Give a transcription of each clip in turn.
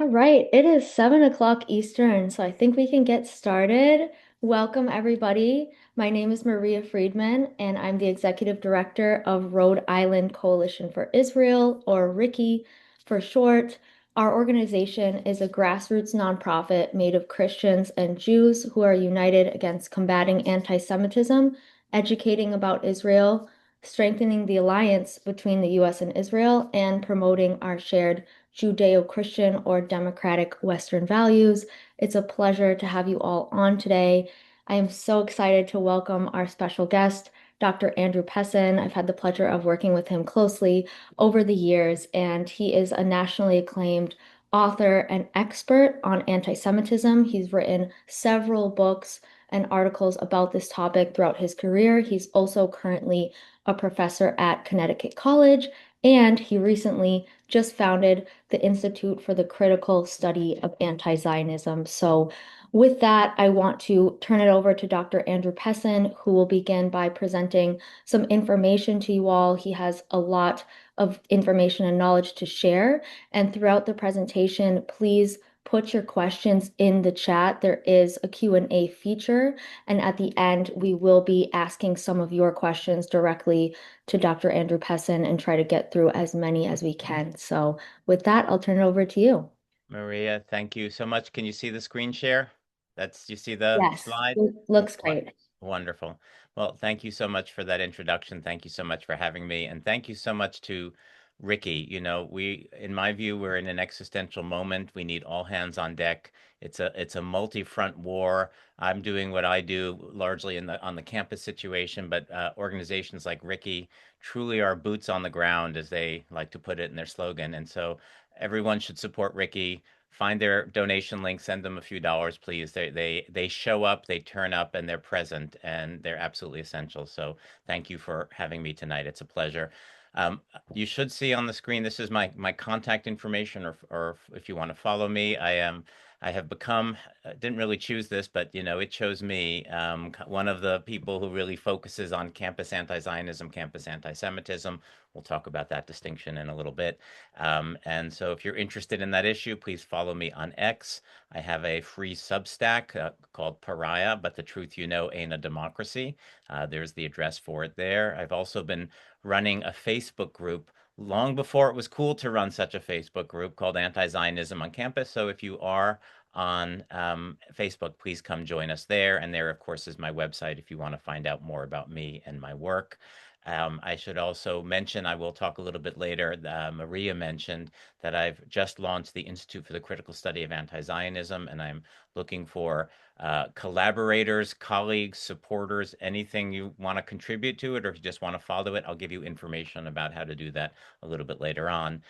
All right, it is 7 o'clock Eastern, so I think we can get started. Welcome, everybody. My name is Maria Friedman, and I'm the Executive Director of Rhode Island Coalition for Israel, or RICI for short. Our organization is a grassroots nonprofit made of Christians and Jews who are united against combating anti-Semitism, educating about Israel, strengthening the alliance between the U.S. and Israel, and promoting our shared Judeo-Christian or democratic Western values. It's a pleasure to have you all on today. I am so excited to welcome our special guest, Dr. Andrew Pessin. I've had the pleasure of working with him closely over the years, and he is a nationally acclaimed author and expert on anti-Semitism. He's written several books and articles about this topic throughout his career. He's also currently a professor at Connecticut College, and he recently just founded the Institute for the Critical Study of Antizionism. So, with that, I want to turn it over to Dr. Andrew Pessin, who will begin by presenting some information to you all. He has a lot of information and knowledge to share. And throughout the presentation, please put your questions in the chat. There is a Q&A feature, and at the end, we will be asking some of your questions directly to Dr. Andrew Pessin and try to get through as many as we can. So with that, I'll turn it over to you. Maria, thank you so much. Can you see the screen share? You see the Yes, slide? it looks great. Wonderful. Well, thank you so much for that introduction. Thank you so much for having me. And thank you so much to Ricky. In my view, we're in an existential moment. We need all hands on deck. It's a multi-front war. I'm doing what I do largely on the campus situation, but organizations like Ricky truly are boots on the ground, as they like to put it in their slogan. And so everyone should support Ricky. Find their donation link, send them a few dollars, please. They show up, they turn up, and they're present, and they're absolutely essential. So thank you for having me tonight. It's a pleasure. You should see on the screen, this is my contact information, or if you want to follow me. I have become, didn't really choose this, but it chose me, one of the people who really focuses on campus anti-Zionism, campus anti-Semitism. We'll talk about that distinction in a little bit. And so if you're interested in that issue, please follow me on X. I have a free Substack called Pariah, but the truth you know ain't a democracy. There's the address for it there. I've also been running a Facebook group long before it was cool to run such a Facebook group, called Anti-Zionism on Campus. So if you are on Facebook, please come join us there. And there, of course, is my website if you want to find out more about me and my work. I should also mention, I will talk a little bit later, Maria mentioned that I've just launched the Institute for the Critical Study of Anti-Zionism, and I'm looking for collaborators, colleagues, supporters, anything you want to contribute to it, or if you just want to follow it. I'll give you information about how to do that a little bit later on.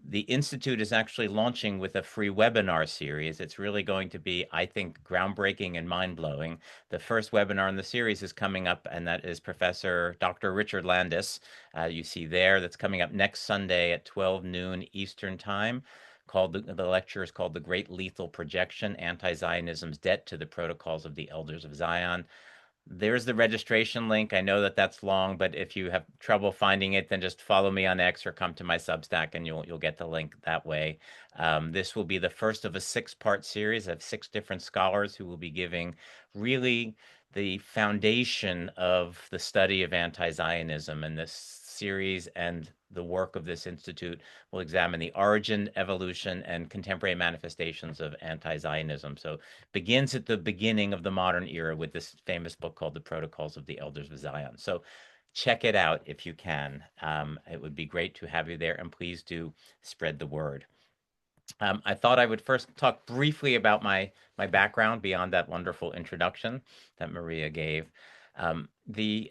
The Institute is actually launching with a free webinar series. It's really going to be, I think, groundbreaking and mind-blowing. The first webinar in the series is coming up, and that is Professor Dr. Richard Landis. You see there, that's coming up next Sunday at 12 noon Eastern Time. The lecture is called The Great Lethal Projection, Anti-Zionism's Debt to the Protocols of the Elders of Zion. There's the registration link. I know that that's long, but if you have trouble finding it, then just follow me on X or come to my Substack, and you'll get the link that way. This will be the first of a six-part series. I have six different scholars who will be giving really the foundation of the study of anti-Zionism. And this series and the work of this institute will examine the origin, evolution, and contemporary manifestations of anti-Zionism. So begins at the beginning of the modern era with this famous book called The Protocols of the Elders of Zion. So check it out if you can. It would be great to have you there, and please do spread the word. I thought I would first talk briefly about my background beyond that wonderful introduction that Maria gave. The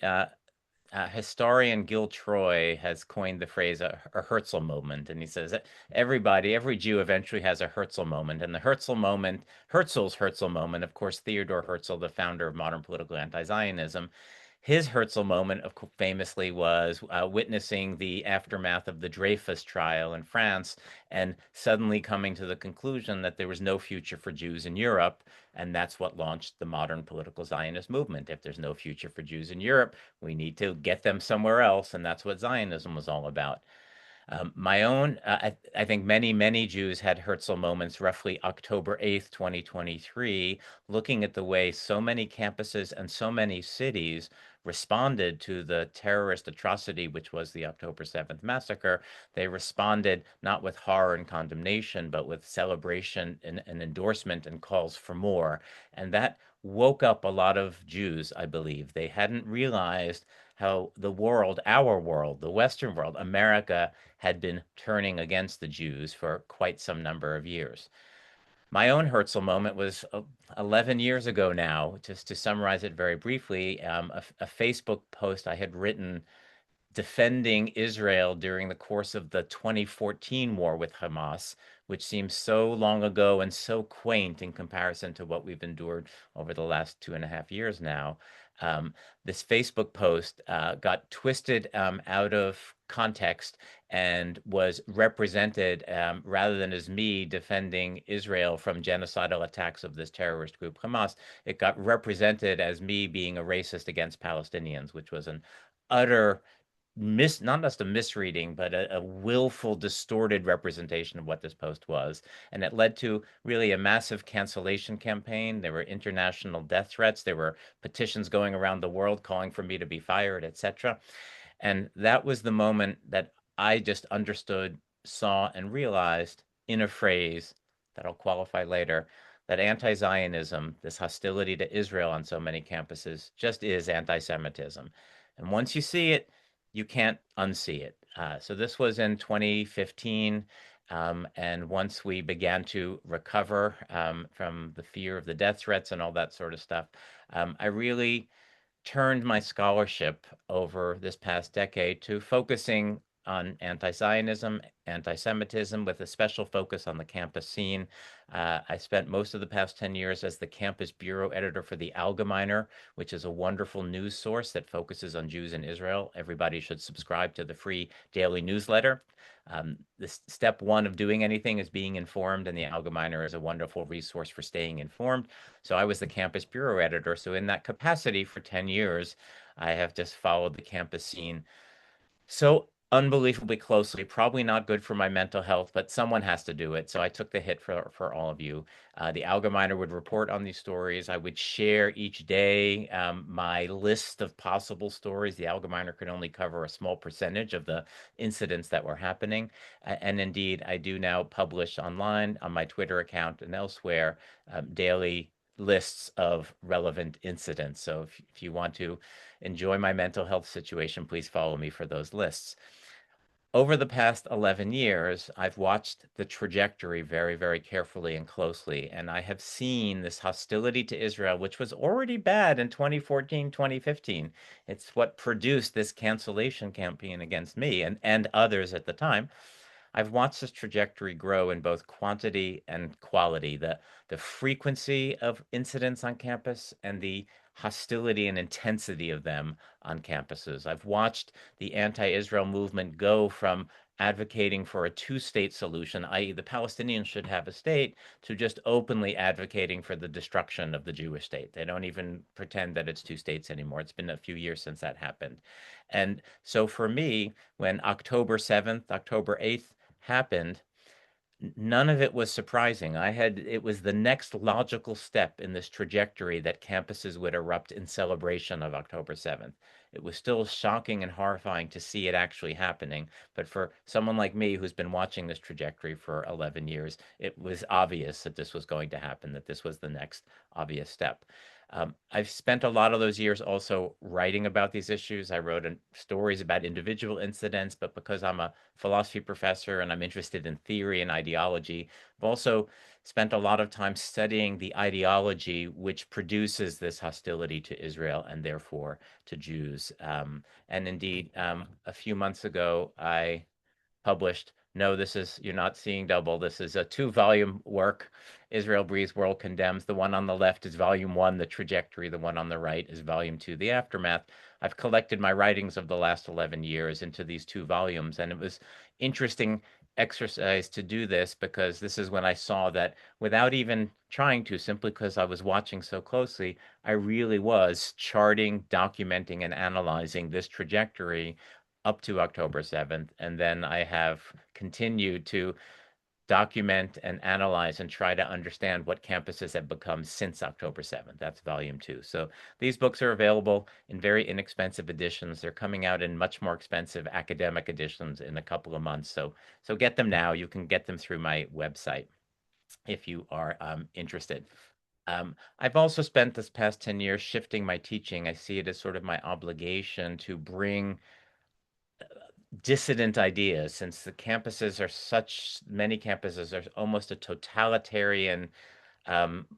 historian Gil Troy has coined the phrase a Herzl moment, and he says that every Jew eventually has a Herzl moment, and the Herzl's Herzl moment, of course, Theodor Herzl, the founder of modern political anti-Zionism, his Herzl moment, famously, was witnessing the aftermath of the Dreyfus trial in France and suddenly coming to the conclusion that there was no future for Jews in Europe. And that's what launched the modern political Zionist movement. If there's no future for Jews in Europe, we need to get them somewhere else. And that's what Zionism was all about. My own, I think many Jews had Herzl moments roughly October 8th, 2023, looking at the way so many campuses and so many cities responded to the terrorist atrocity, which was the October 7th massacre. They responded not with horror and condemnation, but with celebration and endorsement and calls for more. And that woke up a lot of Jews, I believe. They hadn't realized how the world, our world, the Western world, America, had been turning against the Jews for quite some number of years. My own Herzl moment was 11 years ago now. Just to summarize it very briefly, a Facebook post I had written defending Israel during the course of the 2014 war with Hamas, which seems so long ago and so quaint in comparison to what we've endured over the last 2.5 years now. Um, this Facebook post got twisted out of context and was represented rather than as me defending Israel from genocidal attacks of this terrorist group Hamas, it got represented as me being a racist against Palestinians, which was an utter not just a misreading, but a willful, distorted representation of what this post was. And it led to really a massive cancellation campaign. There were international death threats. There were petitions going around the world calling for me to be fired, etc. And that was the moment that I just understood, saw, and realized in a phrase that I'll qualify later that anti Zionism, this hostility to Israel on so many campuses, just is anti Semitism. And once you see it, you can't unsee it. So this was in 2015. And once we began to recover from the fear of the death threats and all that sort of stuff, I really turned my scholarship over this past decade to focusing on anti-Zionism, anti-Semitism, with a special focus on the campus scene. I spent most of the past 10 years as the campus bureau editor for the Allgemeiner, which is a wonderful news source that focuses on Jews in Israel. Everybody should subscribe to the free daily newsletter. This step one of doing anything is being informed, and the Allgemeiner is a wonderful resource for staying informed. So I was the campus bureau editor. So in that capacity for 10 years, I have just followed the campus scene so unbelievably closely. Probably not good for my mental health, but someone has to do it. So I took the hit for all of you. The Allgemeiner would report on these stories. I would share each day my list of possible stories. The Allgemeiner could only cover a small percentage of the incidents that were happening. And indeed, I do now publish online on my Twitter account and elsewhere daily lists of relevant incidents. So if you want to enjoy my mental health situation, please follow me for those lists. Over the past 11 years, I've watched the trajectory very carefully and closely, and I have seen this hostility to Israel, which was already bad in 2014, 2015. It's what produced this cancellation campaign against me and others at the time. I've watched this trajectory grow in both quantity and quality, the frequency of incidents on campus and the hostility and intensity of them on campuses. I've watched the anti-Israel movement go from advocating for a two-state solution, i.e., the Palestinians should have a state, to just openly advocating for the destruction of the Jewish state. They don't even pretend that it's two states anymore. It's been a few years since that happened. And so for me, when October 7th, October 8th happened, none of it was surprising. It was the next logical step in this trajectory that campuses would erupt in celebration of October 7th. It was still shocking and horrifying to see it actually happening, but for someone like me who's been watching this trajectory for 11 years, it was obvious that this was going to happen, that this was the next obvious step. I've spent a lot of those years also writing about these issues. I wrote stories about individual incidents, but because I'm a philosophy professor and I'm interested in theory and ideology, I've also spent a lot of time studying the ideology which produces this hostility to Israel and therefore to Jews. And indeed, a few months ago, I published. No, you're not seeing double. This is a two-volume work. Israel Breathes, World Condemns. The one on the left is volume one, The Trajectory. The one on the right is volume two, The Aftermath. I've collected my writings of the last 11 years into these two volumes, and it was interesting exercise to do this because this is when I saw that without even trying to, simply because I was watching so closely, I really was charting, documenting, and analyzing this trajectory up to October 7th. And then I have continued to document and analyze and try to understand what campuses have become since October 7th. That's volume two. So these books are available in very inexpensive editions. They're coming out in much more expensive academic editions in a couple of months. So get them now. You can get them through my website if you are interested. I've also spent this past 10 years shifting my teaching. I see it as sort of my obligation to bring dissident ideas, since the campuses are such, many campuses are almost a totalitarian,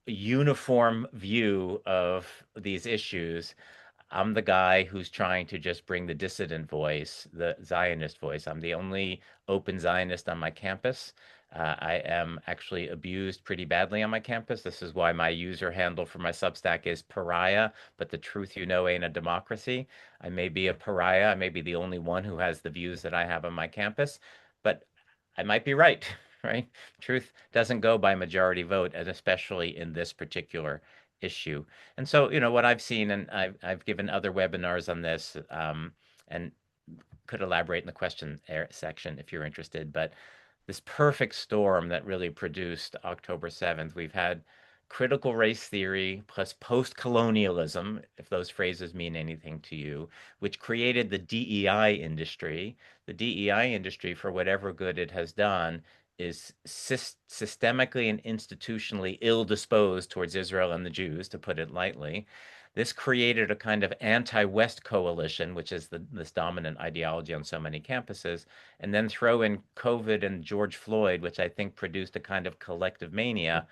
uniform view of these issues. I'm the guy who's trying to just bring the dissident voice, the Zionist voice. I'm the only open Zionist on my campus. I am actually abused pretty badly on my campus. This is why my user handle for my Substack is pariah, but the truth you know ain't a democracy. I may be a pariah. I may be the only one who has the views that I have on my campus, but I might be right, right? Truth doesn't go by majority vote, and especially in this particular issue. And so, what I've seen, and I've given other webinars on this, and could elaborate in the question section if you're interested. But this perfect storm that really produced October 7th, we've had critical race theory plus post-colonialism, if those phrases mean anything to you, which created the DEI industry. The DEI industry, for whatever good it has done, is systemically and institutionally ill-disposed towards Israel and the Jews, to put it lightly. This created a kind of anti-West coalition, which is this dominant ideology on so many campuses, and then throw in COVID and George Floyd, which I think produced a kind of collective mania.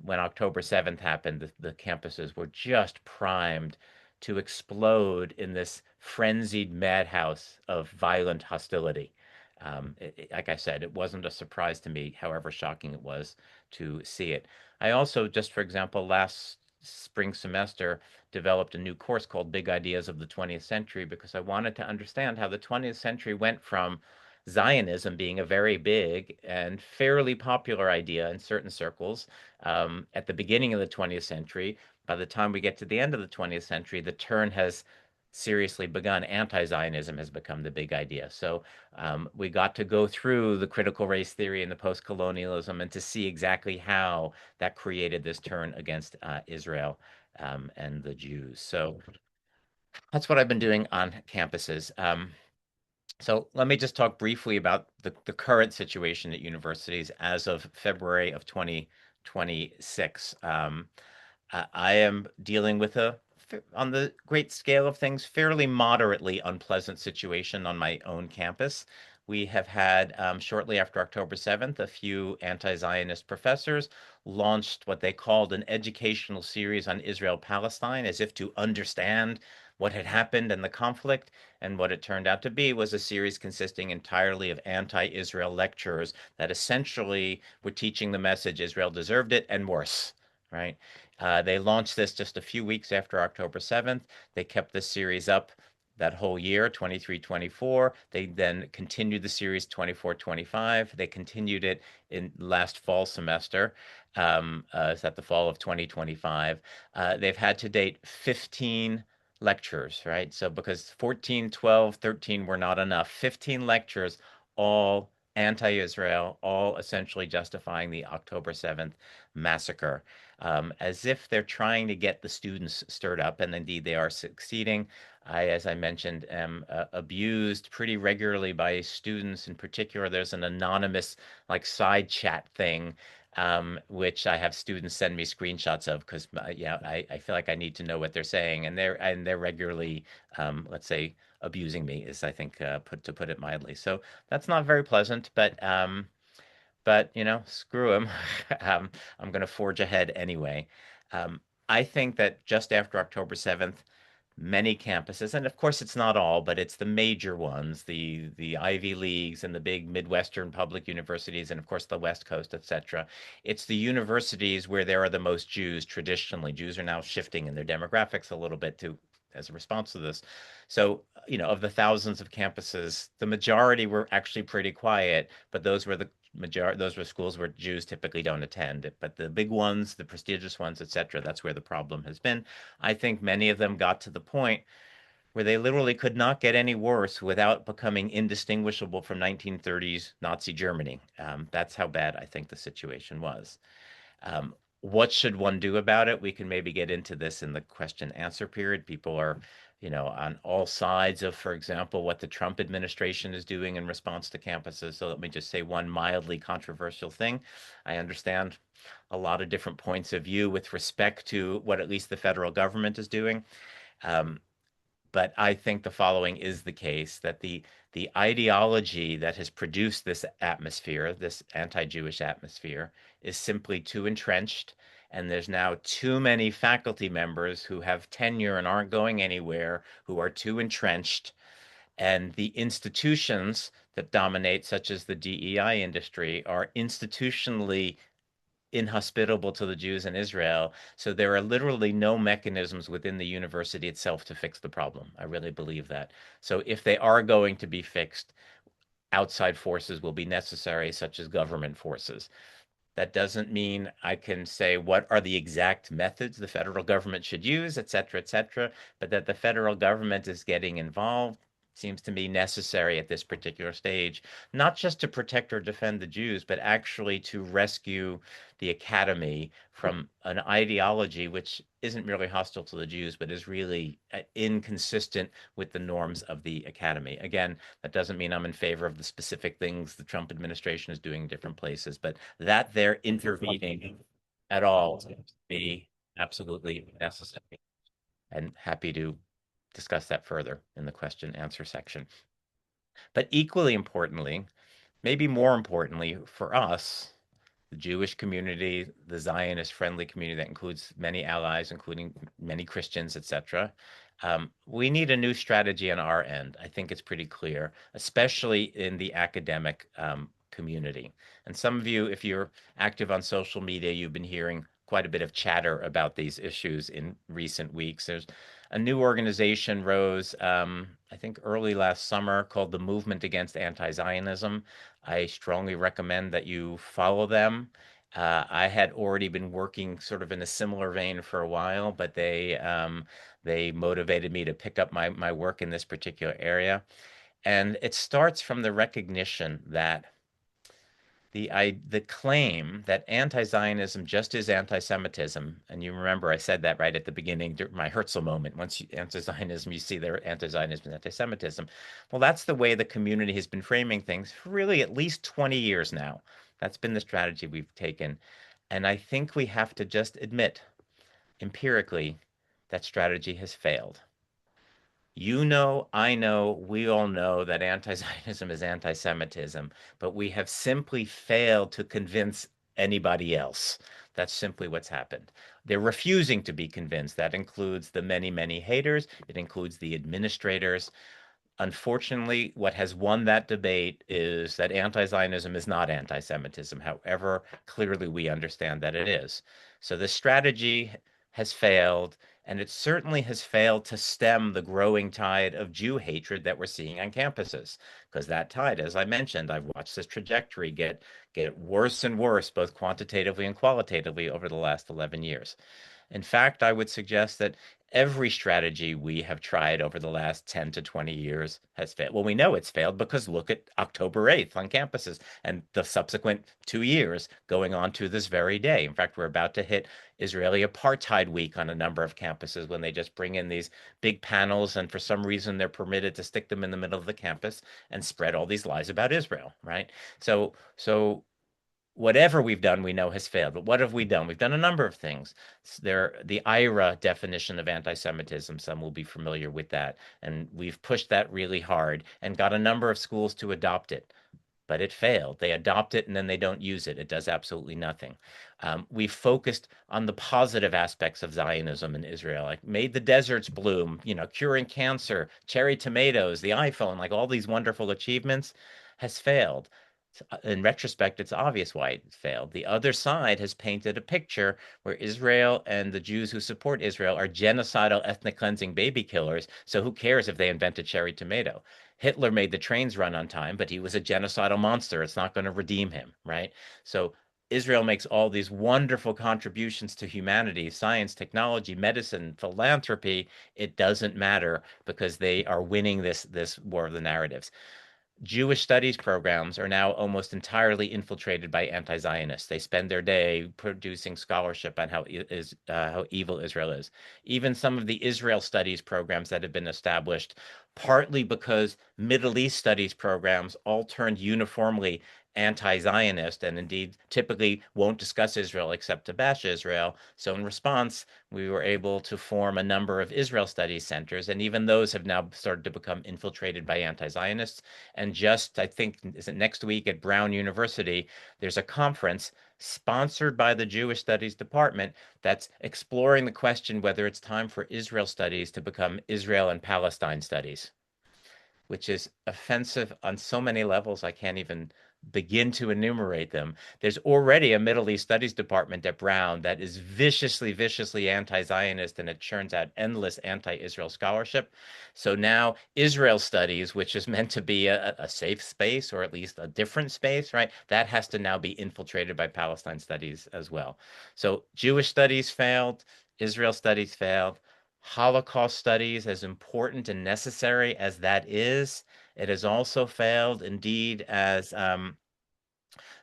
When October 7th happened, the campuses were just primed to explode in this frenzied madhouse of violent hostility. Like I said, it wasn't a surprise to me, however shocking it was to see it. I also, just for example, last spring semester developed a new course called Big Ideas of the 20th Century, because I wanted to understand how the 20th century went from Zionism being a very big and fairly popular idea in certain circles at the beginning of the 20th century. By the time we get to the end of the 20th century, the turn has seriously begun. Anti-Zionism has become the big idea. So we got to go through the critical race theory and the post-colonialism, and to see exactly how that created this turn against Israel and the Jews. So that's what I've been doing on campuses. So let me just talk briefly about the current situation at universities as of February of 2026. I am dealing with on the great scale of things, fairly moderately unpleasant situation on my own campus. We have had, shortly after October 7th, a few anti-Zionist professors launched what they called an educational series on Israel-Palestine, as if to understand what had happened in the conflict. And what it turned out to be was a series consisting entirely of anti-Israel lectures that essentially were teaching the message Israel deserved it and worse, right? They launched this just a few weeks after October 7th. They kept this series up that whole year, 23-24. They then continued the series 24-25. They continued it in last fall semester. Is that the fall of 2025? They've had to date 15 lectures, right? So because 14, 12, 13 were not enough, 15 lectures, all anti-Israel, all essentially justifying the October 7th massacre, as if they're trying to get the students stirred up, and indeed they are succeeding. As I mentioned, am abused pretty regularly by students. In particular, there's an anonymous like side chat thing, which I have students send me screenshots of, because yeah, I feel like I need to know what they're saying, and they're regularly, let's say, abusing me, is I think to put it mildly. So that's not very pleasant, but screw him. I'm going to forge ahead anyway. Um, I think that just after October 7th, many campuses, and of course it's not all, but it's the major ones, the Ivy Leagues and the big Midwestern public universities, and of course the West Coast, etc. It's the universities where there are the most Jews traditionally. Jews are now shifting in their demographics a little bit to as a response to this. So, of the thousands of campuses, the majority were actually pretty quiet, but those were schools where Jews typically don't attend. But the big ones, the prestigious ones, etc., that's where the problem has been. I think many of them got to the point where they literally could not get any worse without becoming indistinguishable from 1930s Nazi Germany. That's how bad I think the situation was. What should one do about it? We can maybe get into this in the question answer period. People are, on all sides of, for example, what the Trump administration is doing in response to campuses. So let me just say one mildly controversial thing. I understand a lot of different points of view with respect to what at least the federal government is doing. Um, but I think the following is the case that the ideology that has produced this atmosphere, this anti-Jewish atmosphere, is simply too entrenched, and there's now too many faculty members who have tenure and aren't going anywhere, who are too entrenched, and the institutions that dominate, such as the DEI industry, are institutionally inhospitable to the Jews in Israel. So there are literally no mechanisms within the university itself to fix the problem. I really believe that. So if they are going to be fixed, outside forces will be necessary, such as government forces. That doesn't mean I can say what are the exact methods the federal government should use, et cetera, but that the federal government is getting involved seems to me necessary at this particular stage, not just to protect or defend the Jews, but actually to rescue the academy from an ideology which isn't merely hostile to the Jews, but is really inconsistent with the norms of the academy. Again, that doesn't mean I'm in favor of the specific things the Trump administration is doing in different places, but that they're intervening at all seems to be absolutely necessary. And happy to discuss that further in the question answer section. But equally importantly, maybe more importantly for us, the Jewish community, the Zionist friendly community that includes many allies, including many Christians, etc. We need a new strategy on our end. I think it's pretty clear, especially in the academic community. And some of you, if you're active on social media, you've been hearing quite a bit of chatter about these issues in recent weeks. There's a new organization rose, I think early last summer, called the Movement Against Anti-Zionism. I strongly recommend that you follow them. I had already been working sort of in a similar vein for a while, but they motivated me to pick up my work in this particular area. And it starts from the recognition that the claim that anti-Zionism just is anti-Semitism, and you remember I said that right at the beginning, my Herzl moment. Once anti-Zionism, you see there anti-Zionism and anti-Semitism. Well, that's the way the community has been framing things for really at least 20 years now. That's been the strategy we've taken, and I think we have to just admit empirically that strategy has failed. You know, I know, we all know that anti-Zionism is anti-Semitism, but we have simply failed to convince anybody else. That's simply what's happened. They're refusing to be convinced. That includes the many, many haters. It includes the administrators. Unfortunately, what has won that debate is that anti-Zionism is not anti-Semitism, however clearly we understand that it is. So the strategy has failed, and it certainly has failed to stem the growing tide of Jew hatred that we're seeing on campuses. Because that tide, as I mentioned, I've watched this trajectory get worse and worse, both quantitatively and qualitatively over the last 11 years. In fact, I would suggest that every strategy we have tried over the last 10 to 20 years has failed. Well, we know it's failed because look at October 8th on campuses and the subsequent 2 years going on to this very day. In fact, we're about to hit Israeli Apartheid Week on a number of campuses when they just bring in these big panels and for some reason they're permitted to stick them in the middle of the campus and spread all these lies about Israel, right? So whatever we've done, we know has failed. But what have we done? We've done a number of things. The IRA definition of anti-Semitism, some will be familiar with that. And we've pushed that really hard and got a number of schools to adopt it. But it failed. They adopt it and then they don't use it. It does absolutely nothing. We've focused on the positive aspects of Zionism in Israel, like made the deserts bloom, curing cancer, cherry tomatoes, the iPhone, like all these wonderful achievements has failed. In retrospect, it's obvious why it failed. The other side has painted a picture where Israel and the Jews who support Israel are genocidal, ethnic cleansing baby killers. So who cares if they invent a cherry tomato? Hitler made the trains run on time, but he was a genocidal monster. It's not going to redeem him, right? So Israel makes all these wonderful contributions to humanity, science, technology, medicine, philanthropy. It doesn't matter because they are winning this war of the narratives. Jewish studies programs are now almost entirely infiltrated by anti-Zionists. They spend their day producing scholarship on how evil Israel is. Even some of the Israel studies programs that have been established, partly because Middle East studies programs all turned uniformly anti-Zionist and indeed typically won't discuss Israel except to bash Israel. So in response, we were able to form a number of Israel studies centers, and even those have now started to become infiltrated by anti-Zionists. And just, I think, is it next week at Brown University, there's a conference sponsored by the Jewish Studies Department that's exploring the question whether it's time for Israel studies to become Israel and Palestine studies, which is offensive on so many levels I can't even begin to enumerate them. There's already a Middle East Studies department at Brown that is viciously, viciously anti-Zionist, and it churns out endless anti-Israel scholarship. So now Israel studies, which is meant to be a safe space or at least a different space, right? That has to now be infiltrated by Palestine studies as well. So Jewish studies failed, Israel studies failed. Holocaust studies, as important and necessary as that is, it has also failed indeed as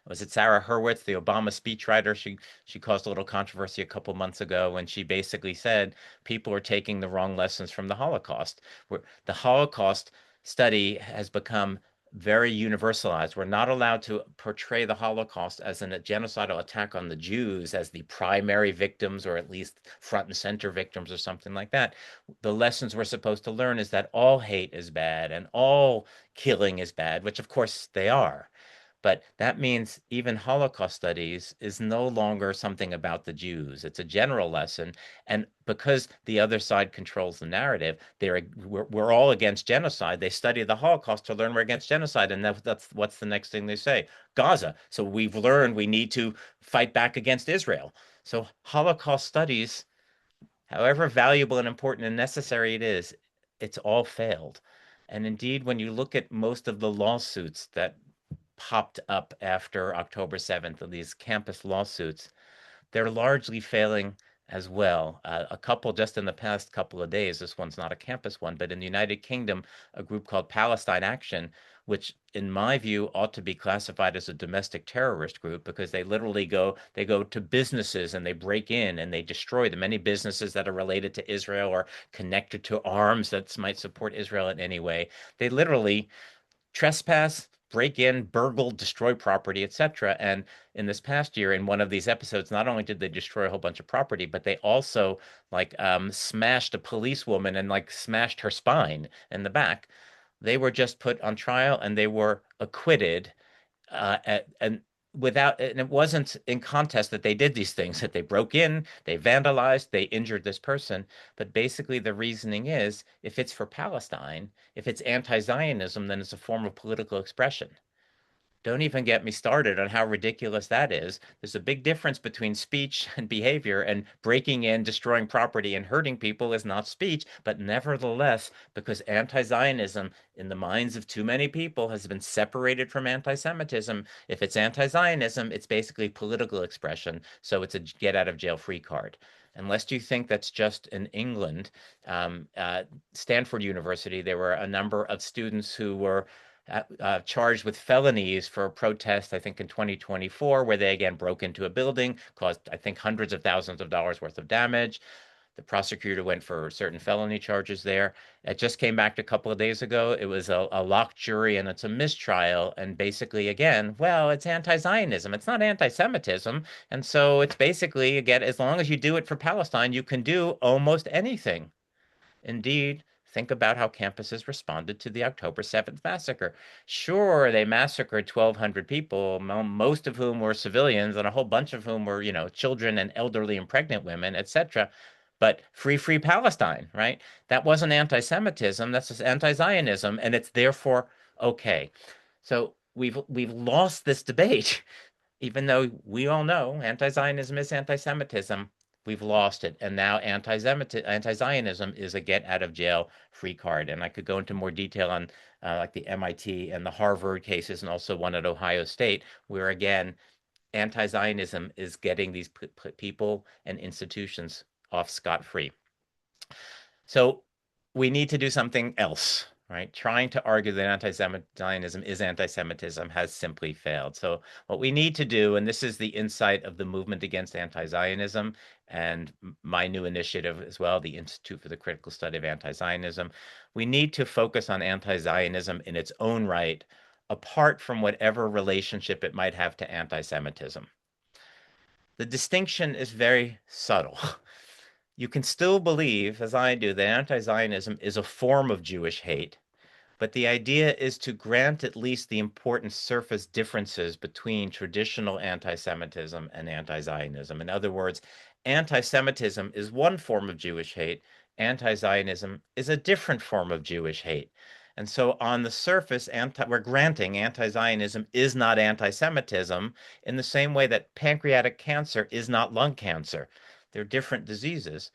was it Sarah Hurwitz, the Obama speechwriter? She caused a little controversy a couple months ago when she basically said people are taking the wrong lessons from the Holocaust. Where the Holocaust study has become very universalized. We're not allowed to portray the Holocaust as a genocidal attack on the Jews as the primary victims or at least front and center victims or something like that. The lessons we're supposed to learn is that all hate is bad and all killing is bad, which of course they are. But that means even Holocaust studies is no longer something about the Jews. It's a general lesson. And because the other side controls the narrative, we're all against genocide. They study the Holocaust to learn we're against genocide. And that's what's the next thing they say? Gaza. So we've learned we need to fight back against Israel. So Holocaust studies, however valuable and important and necessary it is, it's all failed. And indeed, when you look at most of the lawsuits that popped up after October 7th of these campus lawsuits, they're largely failing as well. A couple just in the past couple of days, this one's not a campus one, but in the United Kingdom, a group called Palestine Action, which in my view ought to be classified as a domestic terrorist group because they go to businesses and they break in and they destroy them. Many businesses that are related to Israel or connected to arms that might support Israel in any way. They literally trespass, break in, burgle, destroy property, etc. And in this past year, in one of these episodes, not only did they destroy a whole bunch of property, but they also smashed a policewoman and like smashed her spine in the back. They were just put on trial and they were acquitted and it wasn't in contest that they did these things, that they broke in, they vandalized, they injured this person. But basically, the reasoning is if it's for Palestine, if it's anti-Zionism, then it's a form of political expression. Don't even get me started on how ridiculous that is. There's a big difference between speech and behavior, and breaking in, destroying property, and hurting people is not speech. But nevertheless, because anti-Zionism, in the minds of too many people, has been separated from anti-Semitism, if it's anti-Zionism, it's basically political expression. So it's a get out of jail free card. Unless you think that's just in England, Stanford University, there were a number of students who were charged with felonies for a protest, I think in 2024, where they again broke into a building, caused, I think, hundreds of thousands of dollars worth of damage. The prosecutor went for certain felony charges there. It just came back a couple of days ago. It was a locked jury and it's a mistrial. And basically, again, well, it's anti-Zionism. It's not anti-Semitism. And so it's basically, again, as long as you do it for Palestine, you can do almost anything. Indeed, think about how campuses responded to the October 7th massacre. Sure, they massacred 1,200 people, most of whom were civilians, and a whole bunch of whom were, children and elderly and pregnant women, etc. But free Palestine, right? That wasn't anti-Semitism, that's just anti-Zionism, and it's therefore okay. So we've lost this debate. Even though we all know anti-Zionism is anti-Semitism, we've lost it. And now anti-Zionism is a get out of jail free card. And I could go into more detail on like the MIT and the Harvard cases and also one at Ohio State, where again, anti-Zionism is getting these people and institutions off scot-free. So we need to do something else, right? Trying to argue that anti-Zionism is anti-Semitism has simply failed. So what we need to do, and this is the insight of the movement against anti-Zionism and my new initiative as well, the Institute for the Critical Study of Antizionism, we need to focus on anti-Zionism in its own right, apart from whatever relationship it might have to anti-Semitism. The distinction is very subtle. You can still believe, as I do, that anti-Zionism is a form of Jewish hate, but the idea is to grant at least the important surface differences between traditional anti-Semitism and anti-Zionism. In other words, anti-Semitism is one form of Jewish hate, anti-Zionism is a different form of Jewish hate. And so on the surface, we're granting anti-Zionism is not anti-Semitism in the same way that pancreatic cancer is not lung cancer. They're different diseases.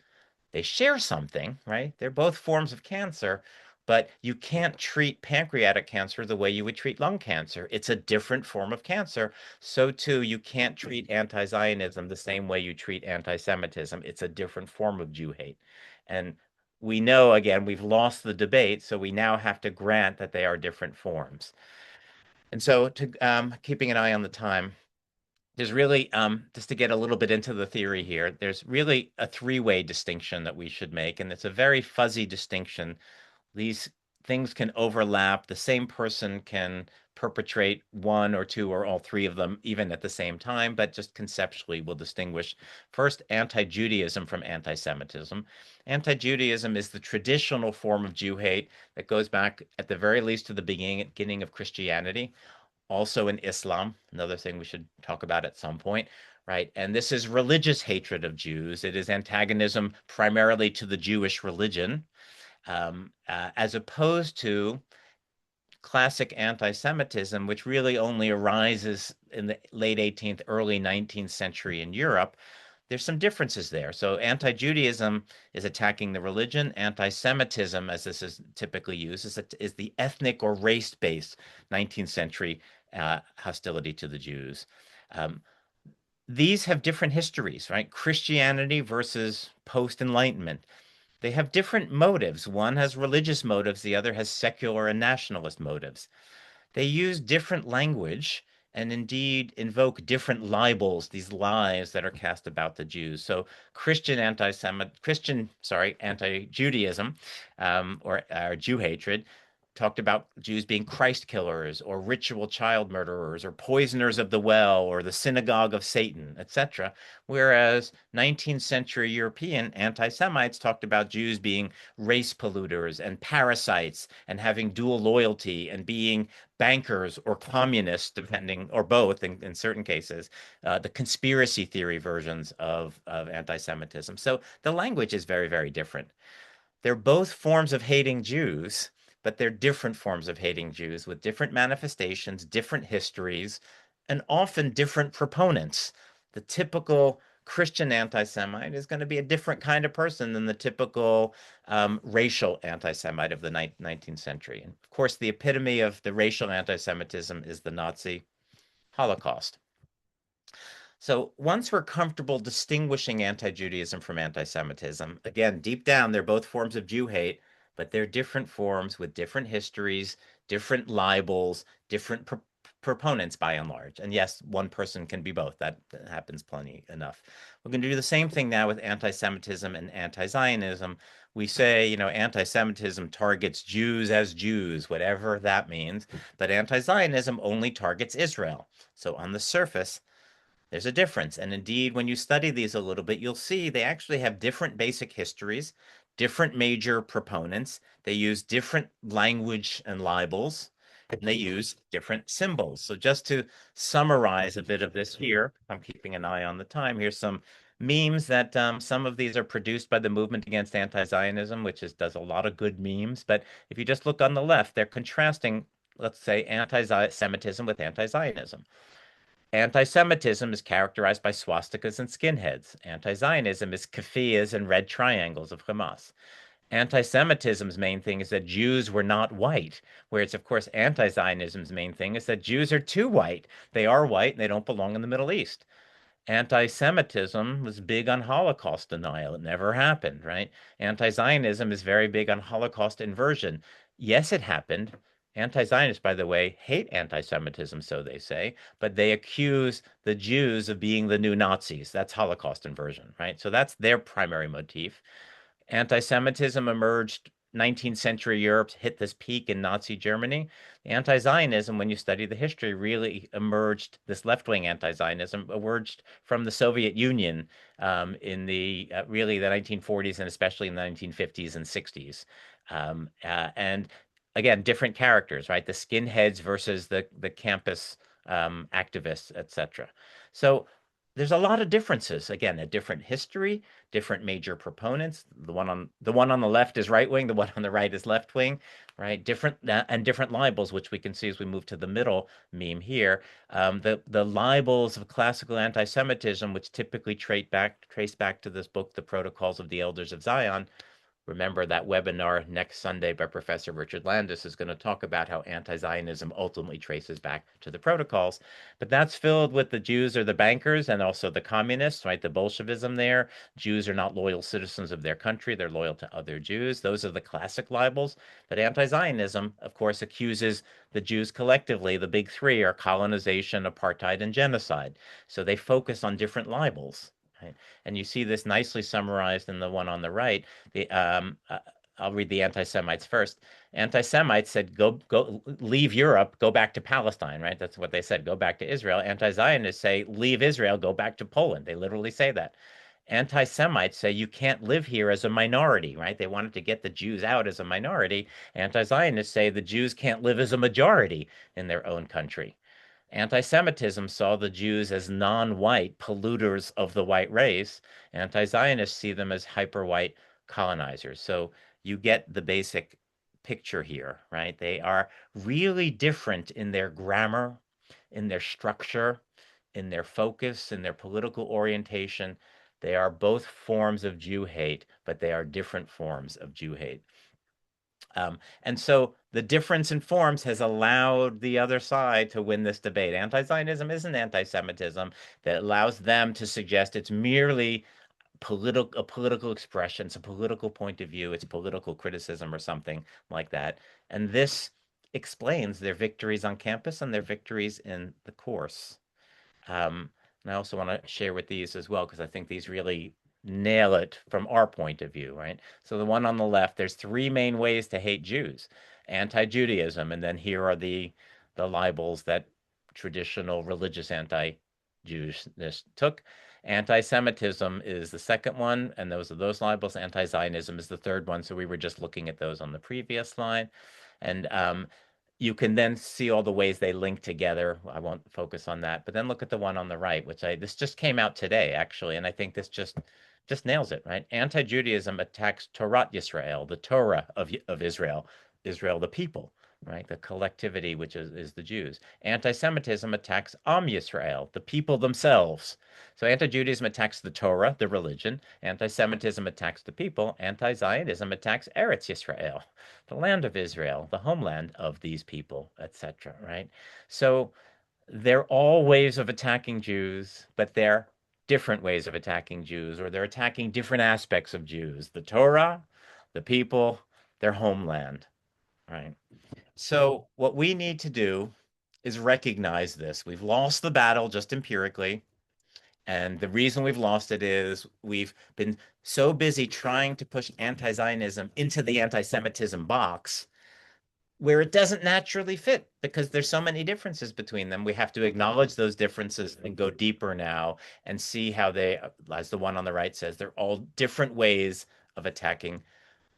They share something, right? They're both forms of cancer, but you can't treat pancreatic cancer the way you would treat lung cancer. It's a different form of cancer. So too, you can't treat anti-Zionism the same way you treat anti-Semitism. It's a different form of Jew hate. And we know, again, we've lost the debate, so we now have to grant that they are different forms. And so, keeping an eye on the time, there's really, just to get a little bit into the theory here, there's really a three-way distinction that we should make, and it's a very fuzzy distinction. These things can overlap. The same person can perpetrate one or two or all three of them even at the same time, but just conceptually we'll distinguish first anti-Judaism from anti-Semitism. Anti-Judaism is the traditional form of Jew hate that goes back at the very least to the beginning of Christianity, also in Islam, another thing we should talk about at some point, right? And this is religious hatred of Jews. It is antagonism primarily to the Jewish religion, as opposed to classic anti-Semitism, which really only arises in the late 18th, early 19th century in Europe. There's some differences there. So anti-Judaism is attacking the religion. Anti-Semitism, as this is typically used, is the ethnic or race-based 19th century hostility to the Jews. Um, these have different histories, right? Christianity versus post-Enlightenment. They have different motives. One has religious motives, the other has secular and nationalist motives. They use different language and indeed invoke different libels, these lies that are cast about the Jews. So anti-Judaism, or Jew hatred talked about Jews being Christ killers or ritual child murderers or poisoners of the well or the synagogue of Satan, etc. Whereas 19th century European anti-Semites talked about Jews being race polluters and parasites and having dual loyalty and being bankers or communists, depending, or both in certain cases, the conspiracy theory versions of anti-Semitism. So the language is very, very different. They're both forms of hating Jews, but they're different forms of hating Jews with different manifestations, different histories, and often different proponents. The typical Christian anti-Semite is going to be a different kind of person than the typical racial anti-Semite of the 19th century. And of course, the epitome of the racial anti-Semitism is the Nazi Holocaust. So once we're comfortable distinguishing anti-Judaism from anti-Semitism, again, deep down, they're both forms of Jew hate, but they're different forms with different histories, different libels, different proponents by and large. And yes, one person can be both. That happens plenty enough. We're going to do the same thing now with anti-Semitism and anti-Zionism. We say, anti-Semitism targets Jews as Jews, whatever that means, but anti-Zionism only targets Israel. So on the surface, there's a difference. And indeed, when you study these a little bit, you'll see they actually have different basic histories, different major proponents. They use different language and libels, and they use different symbols. So just to summarize a bit of this here, I'm keeping an eye on the time. Here's some memes that some of these are produced by the Movement Against Anti-Zionism, which does a lot of good memes. But if you just look on the left, they're contrasting, let's say, anti-Semitism with anti-Zionism. Anti-Semitism is characterized by swastikas and skinheads. Anti-Zionism is keffiyehs and red triangles of Hamas. Anti-Semitism's main thing is that Jews were not white, whereas, of course, anti-Zionism's main thing is that Jews are too white. They are white and they don't belong in the Middle East. Anti-Semitism was big on Holocaust denial. It never happened, right? Anti-Zionism is very big on Holocaust inversion. Yes, it happened. Anti-Zionists, by the way, hate anti-Semitism, so they say, but they accuse the Jews of being the new Nazis. That's Holocaust inversion, right? So that's their primary motif. Anti-Semitism emerged 19th century Europe, hit this peak in Nazi Germany. Anti-Zionism, when you study the history, really emerged, this left-wing anti-Zionism emerged from the Soviet Union in the really the 1940s and especially in the 1950s and 60s. And again, different characters, right? The skinheads versus the campus activists, etc. So there's a lot of differences. Again, a different history, different major proponents. The one on the left is right wing, the one on the right is left wing, right? Different and different libels, which we can see as we move to the middle meme here. The libels of classical anti-Semitism, which typically trace back to this book, The Protocols of the Elders of Zion. Remember that webinar next Sunday by Professor Richard Landis is going to talk about how anti-Zionism ultimately traces back to the protocols. But that's filled with the Jews are the bankers and also the communists, right? The Bolshevism there. Jews are not loyal citizens of their country. They're loyal to other Jews. Those are the classic libels. But anti-Zionism, of course, accuses the Jews collectively. The big three are colonization, apartheid, and genocide. So they focus on different libels. Right? And you see this nicely summarized in the one on the right. The I'll read the anti-Semites first. Anti-Semites said, go, leave Europe, go back to Palestine, right? That's what they said, go back to Israel. Anti-Zionists say, leave Israel, go back to Poland. They literally say that. Anti-Semites say you can't live here as a minority, right? They wanted to get the Jews out as a minority. Anti-Zionists say the Jews can't live as a majority in their own country. Anti-Semitism saw the Jews as non-white polluters of the white race. Anti-Zionists see them as hyper-white colonizers. So you get the basic picture here, right? They are really different in their grammar, in their structure, in their focus, in their political orientation. They are both forms of Jew hate, but they are different forms of Jew hate. And so the difference in forms has allowed the other side to win this debate. Anti-Zionism isn't anti-Semitism that allows them to suggest it's merely a political expression, it's a political point of view, it's political criticism or something like that. And this explains their victories on campus and their victories in the course. And I also want to share with these as well because I think these really nail it from our point of view, right? So the one on the left, there's three main ways to hate Jews: anti-Judaism, and then here are the libels that traditional religious anti-Jewishness took. Anti-Semitism is the second one, and those libels. Anti-Zionism is the third one. So we were just looking at those on the previous slide, and you can then see all the ways they link together. I won't focus on that, but then look at the one on the right, this just came out today actually, and I think this just nails it, right? Anti-Judaism attacks Torah Yisrael, the Torah of Israel, Israel the people, right? The collectivity, which is the Jews. Anti-Semitism attacks Am Yisrael, the people themselves. So anti-Judaism attacks the Torah, the religion. Anti-Semitism attacks the people. Anti-Zionism attacks Eretz Yisrael, the land of Israel, the homeland of these people, etc. Right? So they're all ways of attacking Jews, but they're different ways of attacking Jews, or they're attacking different aspects of Jews: the Torah, the people, their homeland. Right? So what we need to do is recognize this. We've lost the battle just empirically. And the reason we've lost it is we've been so busy trying to push anti-Zionism into the anti-Semitism box where it doesn't naturally fit because there's so many differences between them. We have to acknowledge those differences and go deeper now and see how they, as the one on the right says, they're all different ways of attacking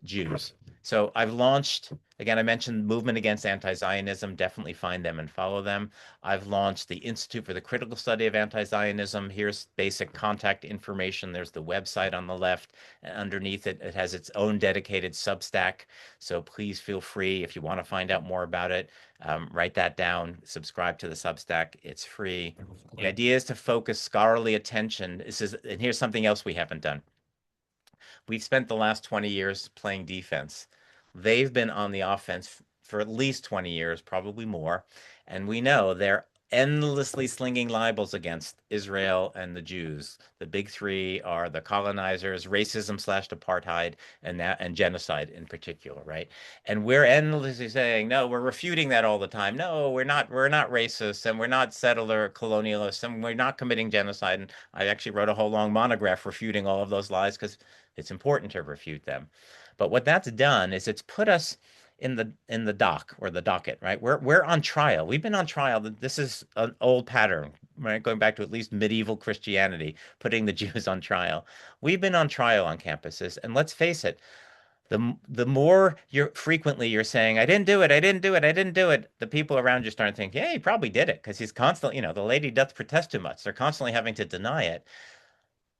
Jews. So I've launched, again, I mentioned Movement Against Anti-Zionism. Definitely find them and follow them. I've launched the Institute for the Critical Study of Anti-Zionism. Here's basic contact information. There's the website on the left. And underneath it, it has its own dedicated Substack. So please feel free, if you want to find out more about it, write that down, subscribe to the Substack. It's free. The idea is to focus scholarly attention. And here's something else we haven't done. We've spent the last 20 years playing defense. They've been on the offense for at least 20 years, probably more. And we know they're endlessly slinging libels against Israel and the Jews. The big three are the colonizers, racism slash apartheid, and genocide in particular, right? And we're endlessly saying, no, we're refuting that all the time. No, we're not racist, and we're not settler colonialists, and we're not committing genocide. And I actually wrote a whole long monograph refuting all of those lies because it's important to refute them. But what that's done is it's put us in the dock or the docket, right? We're on trial. We've been on trial. This is an old pattern, right? Going back to at least medieval Christianity, putting the Jews on trial. We've been on trial on campuses, and let's face it, the more you're frequently you're saying, I didn't do it, I didn't do it, I didn't do it, the people around you start thinking, yeah, he probably did it because he's constantly, the lady doth protest too much. They're constantly having to deny it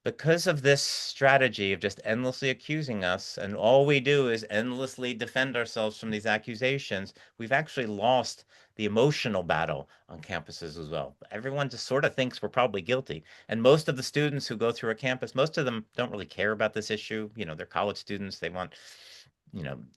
because of this strategy of just endlessly accusing us, and all we do is endlessly defend ourselves from these accusations, we've actually lost the emotional battle on campuses as well. Everyone just sort of thinks we're probably guilty. And most of the students who go through a campus, most of them don't really care about this issue. They're college students. They want,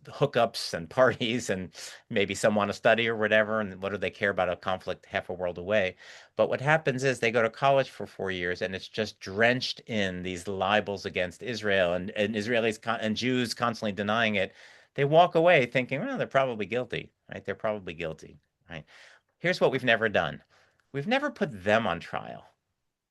hookups and parties, and maybe some want to study or whatever. And what do they care about a conflict half a world away? But what happens is they go to college for 4 years, and it's just drenched in these libels against Israel, and Israelis and Jews constantly denying it. They walk away thinking, well, they're probably guilty, right? They're probably guilty, right? Here's what we've never done. We've never put them on trial.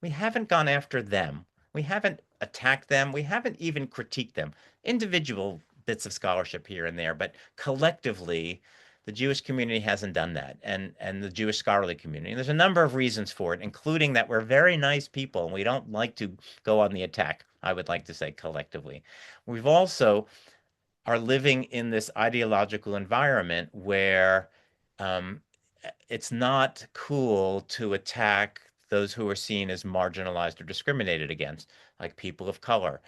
We haven't gone after them. We haven't attacked them. We haven't even critiqued them. Individual bits of scholarship here and there, but collectively, the Jewish community hasn't done that, and the Jewish scholarly community. And there's a number of reasons for it, including that we're very nice people and we don't like to go on the attack, I would like to say collectively. We've also are living in this ideological environment where um, it's not cool to attack those who are seen as marginalized or discriminated against, like people of color.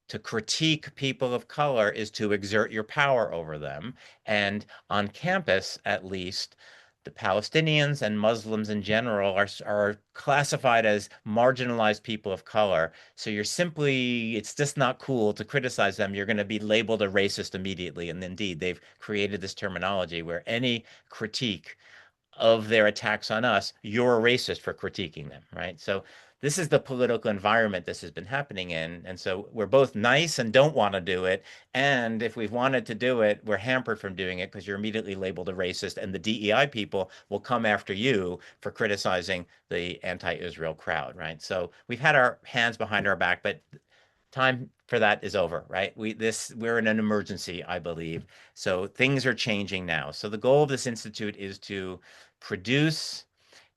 To critique people of color is to exert your power over them. And on campus, at least, the Palestinians and Muslims in general are classified as marginalized people of color. So it's just not cool to criticize them. You're going to be labeled a racist immediately. And indeed, they've created this terminology where any critique of their attacks on us, you're a racist for critiquing them, right? So this is the political environment this has been happening in. And so we're both nice and don't want to do it. And if we've wanted to do it, we're hampered from doing it because you're immediately labeled a racist, and the DEI people will come after you for criticizing the anti-Israel crowd, right? So we've had our hands behind our back, but time for that is over, right? We're in an emergency, I believe. So things are changing now. So the goal of this institute is to produce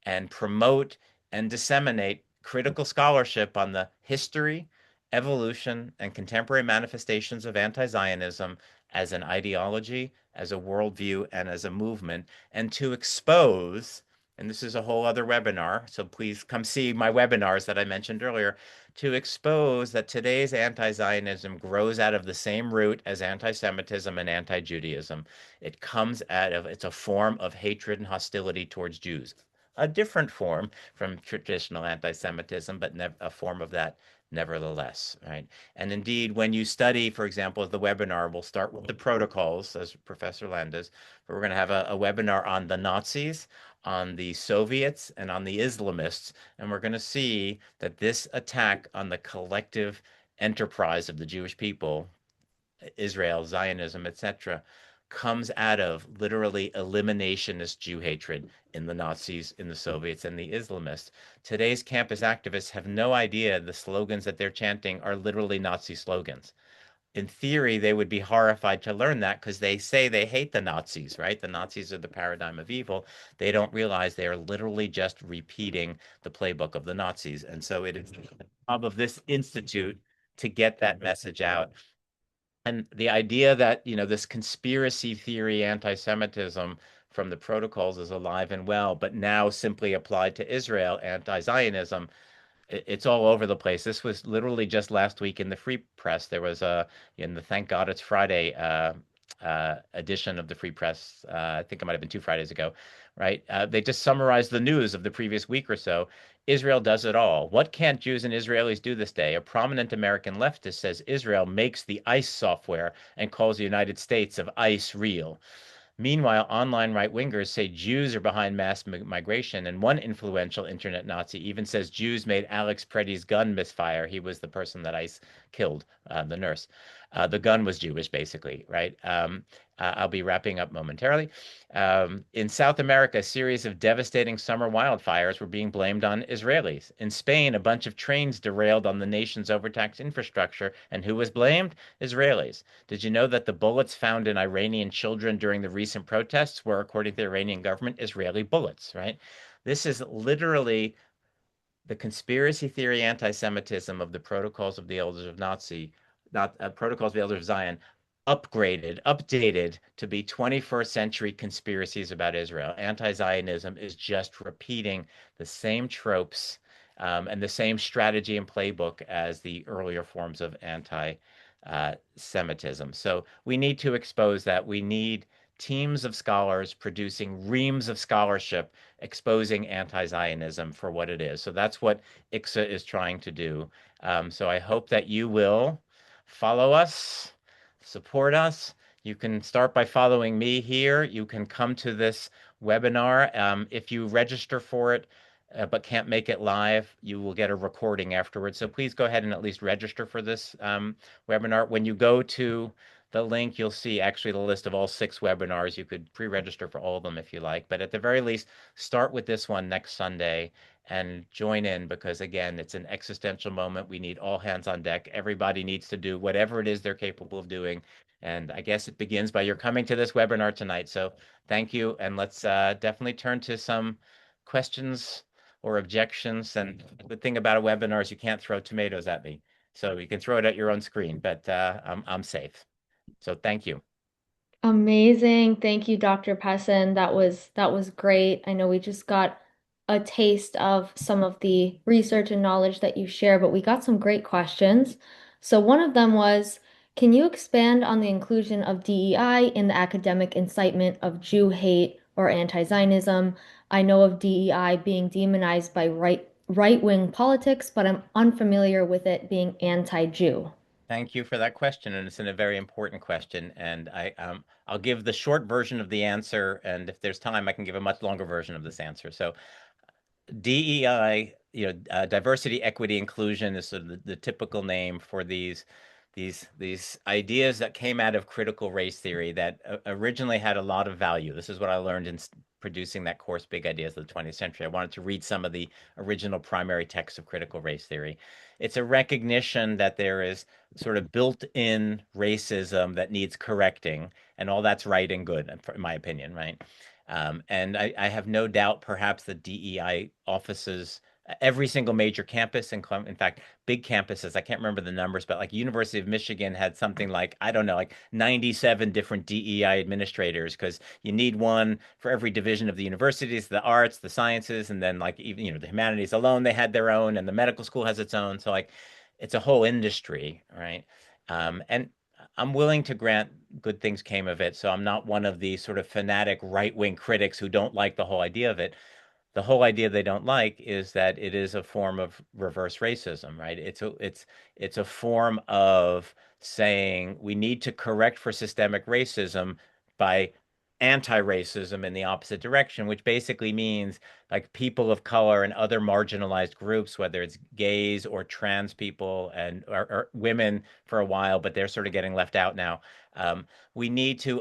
and promote and disseminate critical scholarship on the history, evolution, and contemporary manifestations of anti-Zionism as an ideology, as a worldview, and as a movement, and to expose, and this is a whole other webinar, so please come see my webinars that I mentioned earlier, to expose that today's anti-Zionism grows out of the same root as anti-Semitism and anti-Judaism. It's a form of hatred and hostility towards Jews, a different form from traditional anti-Semitism, but a form of that nevertheless, right? And indeed, when you study, for example, the webinar, we'll start with the protocols, as Professor Landis, but we're going to have a webinar on the Nazis, on the Soviets, and on the Islamists, and we're going to see that this attack on the collective enterprise of the Jewish people, Israel, Zionism, etc., comes out of literally eliminationist Jew hatred in the Nazis, in the Soviets, and the Islamists. Today's campus activists have no idea the slogans that they're chanting are literally Nazi slogans. In theory, they would be horrified to learn that because they say they hate the Nazis, right? The Nazis are the paradigm of evil. They don't realize they are literally just repeating the playbook of the Nazis. And so it is the job of this institute to get that message out. And the idea that, this conspiracy theory anti-Semitism from the protocols is alive and well, but now simply applied to Israel, anti-Zionism, it's all over the place. This was literally just last week in the Free Press. There was in the Thank God It's Friday edition of the Free Press. I think it might have been 2 Fridays ago, right? They just summarize the news of the previous week or so. Israel does it all. What can't Jews and Israelis do this day? A prominent American leftist says Israel makes the ICE software and calls the United States of ICE real. Meanwhile, online right wingers say Jews are behind mass migration, and one influential internet Nazi even says Jews made Alex Preddy's gun misfire. He was the person that ICE killed, the nurse. The gun was Jewish, basically, right? I'll be wrapping up momentarily. In South America, a series of devastating summer wildfires were being blamed on Israelis. In Spain, a bunch of trains derailed on the nation's overtaxed infrastructure, and who was blamed? Israelis. Did you know that the bullets found in Iranian children during the recent protests were, according to the Iranian government, Israeli bullets, right? This is literally the conspiracy theory anti-Semitism of the Protocols of the Elders of Nazi, not Protocols of the Elders of Zion, upgraded, updated to be 21st century conspiracies about Israel. Anti-Zionism is just repeating the same tropes and the same strategy and playbook as the earlier forms of anti-Semitism. So we need to expose that. We need teams of scholars producing reams of scholarship exposing anti-Zionism for what it is. So that's what ICSA is trying to do. So I hope that you will follow us, support us. You can start by following me here. You can come to this webinar. If you register for it, but can't make it live, you will get a recording afterwards. So please go ahead and at least register for this webinar. When you go to the link, you'll see actually the list of all 6 webinars. You could pre-register for all of them if you like, but at the very least, start with this one next Sunday and join in because, again, it's an existential moment. We need all hands on deck. Everybody needs to do whatever it is they're capable of doing. And I guess it begins by your coming to this webinar tonight. So thank you. And let's definitely turn to some questions or objections. And the thing about a webinar is you can't throw tomatoes at me. So you can throw it at your own screen, but I'm safe. So thank you. Amazing. Thank you, Dr. Pessin. That was great. I know we just got a taste of some of the research and knowledge that you share, but we got some great questions. So one of them was, can you expand on the inclusion of DEI in the academic incitement of Jew hate or anti-Zionism? I know of DEI being demonized by right-wing politics, but I'm unfamiliar with it being anti-Jew. Thank you for that question, and it's a very important question. And I'll give the short version of the answer, and if there's time, I can give a much longer version of this answer. So DEI, diversity, equity, inclusion is sort of the typical name for these ideas that came out of critical race theory that originally had a lot of value. This is what I learned in producing that course, Big Ideas of the 20th Century. I wanted to read some of the original primary texts of critical race theory. It's a recognition that there is sort of built-in racism that needs correcting, and all that's right and good, in my opinion, right? And I have no doubt perhaps the DEI offices, every single major campus, in fact, big campuses, I can't remember the numbers, but like University of Michigan had something like, I don't know, like 97 different DEI administrators, because you need one for every division of the universities, the arts, the sciences, and then like even, the humanities alone, they had their own, and the medical school has its own. So like it's a whole industry, right? And I'm willing to grant good things came of it. So I'm not one of these sort of fanatic right-wing critics who don't like the whole idea of it. The whole idea they don't like is that it is a form of reverse racism, right? It's a form of saying we need to correct for systemic racism by anti-racism in the opposite direction, which basically means like people of color and other marginalized groups, whether it's gays or trans people and or women for a while, but they're sort of getting left out now. Um, we need to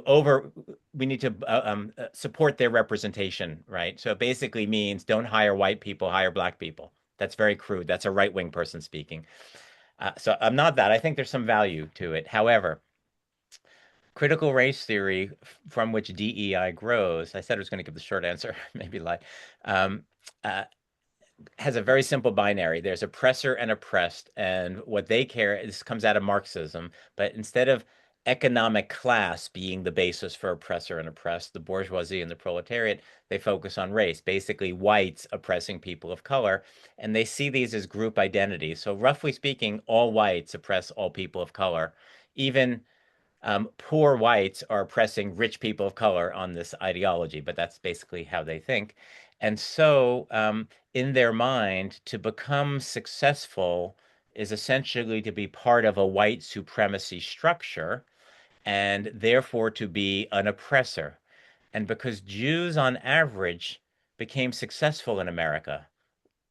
support their representation, right? So it basically means don't hire white people, hire black people. That's very crude. That's a right-wing person speaking. So I'm not that. I think there's some value to it. However, critical race theory, from which DEI grows, I said I was going to give the short answer, maybe lie, um, uh, has a very simple binary. There's oppressor and oppressed, and what they care, this comes out of Marxism, but instead of economic class being the basis for oppressor and oppressed, the bourgeoisie and the proletariat, they focus on race, basically whites oppressing people of color, and they see these as group identities. So roughly speaking, all whites oppress all people of color, even poor whites are oppressing rich people of color on this ideology, but that's basically how they think. And so, in their mind, to become successful is essentially to be part of a white supremacy structure and therefore to be an oppressor. And because Jews, on average, became successful in America,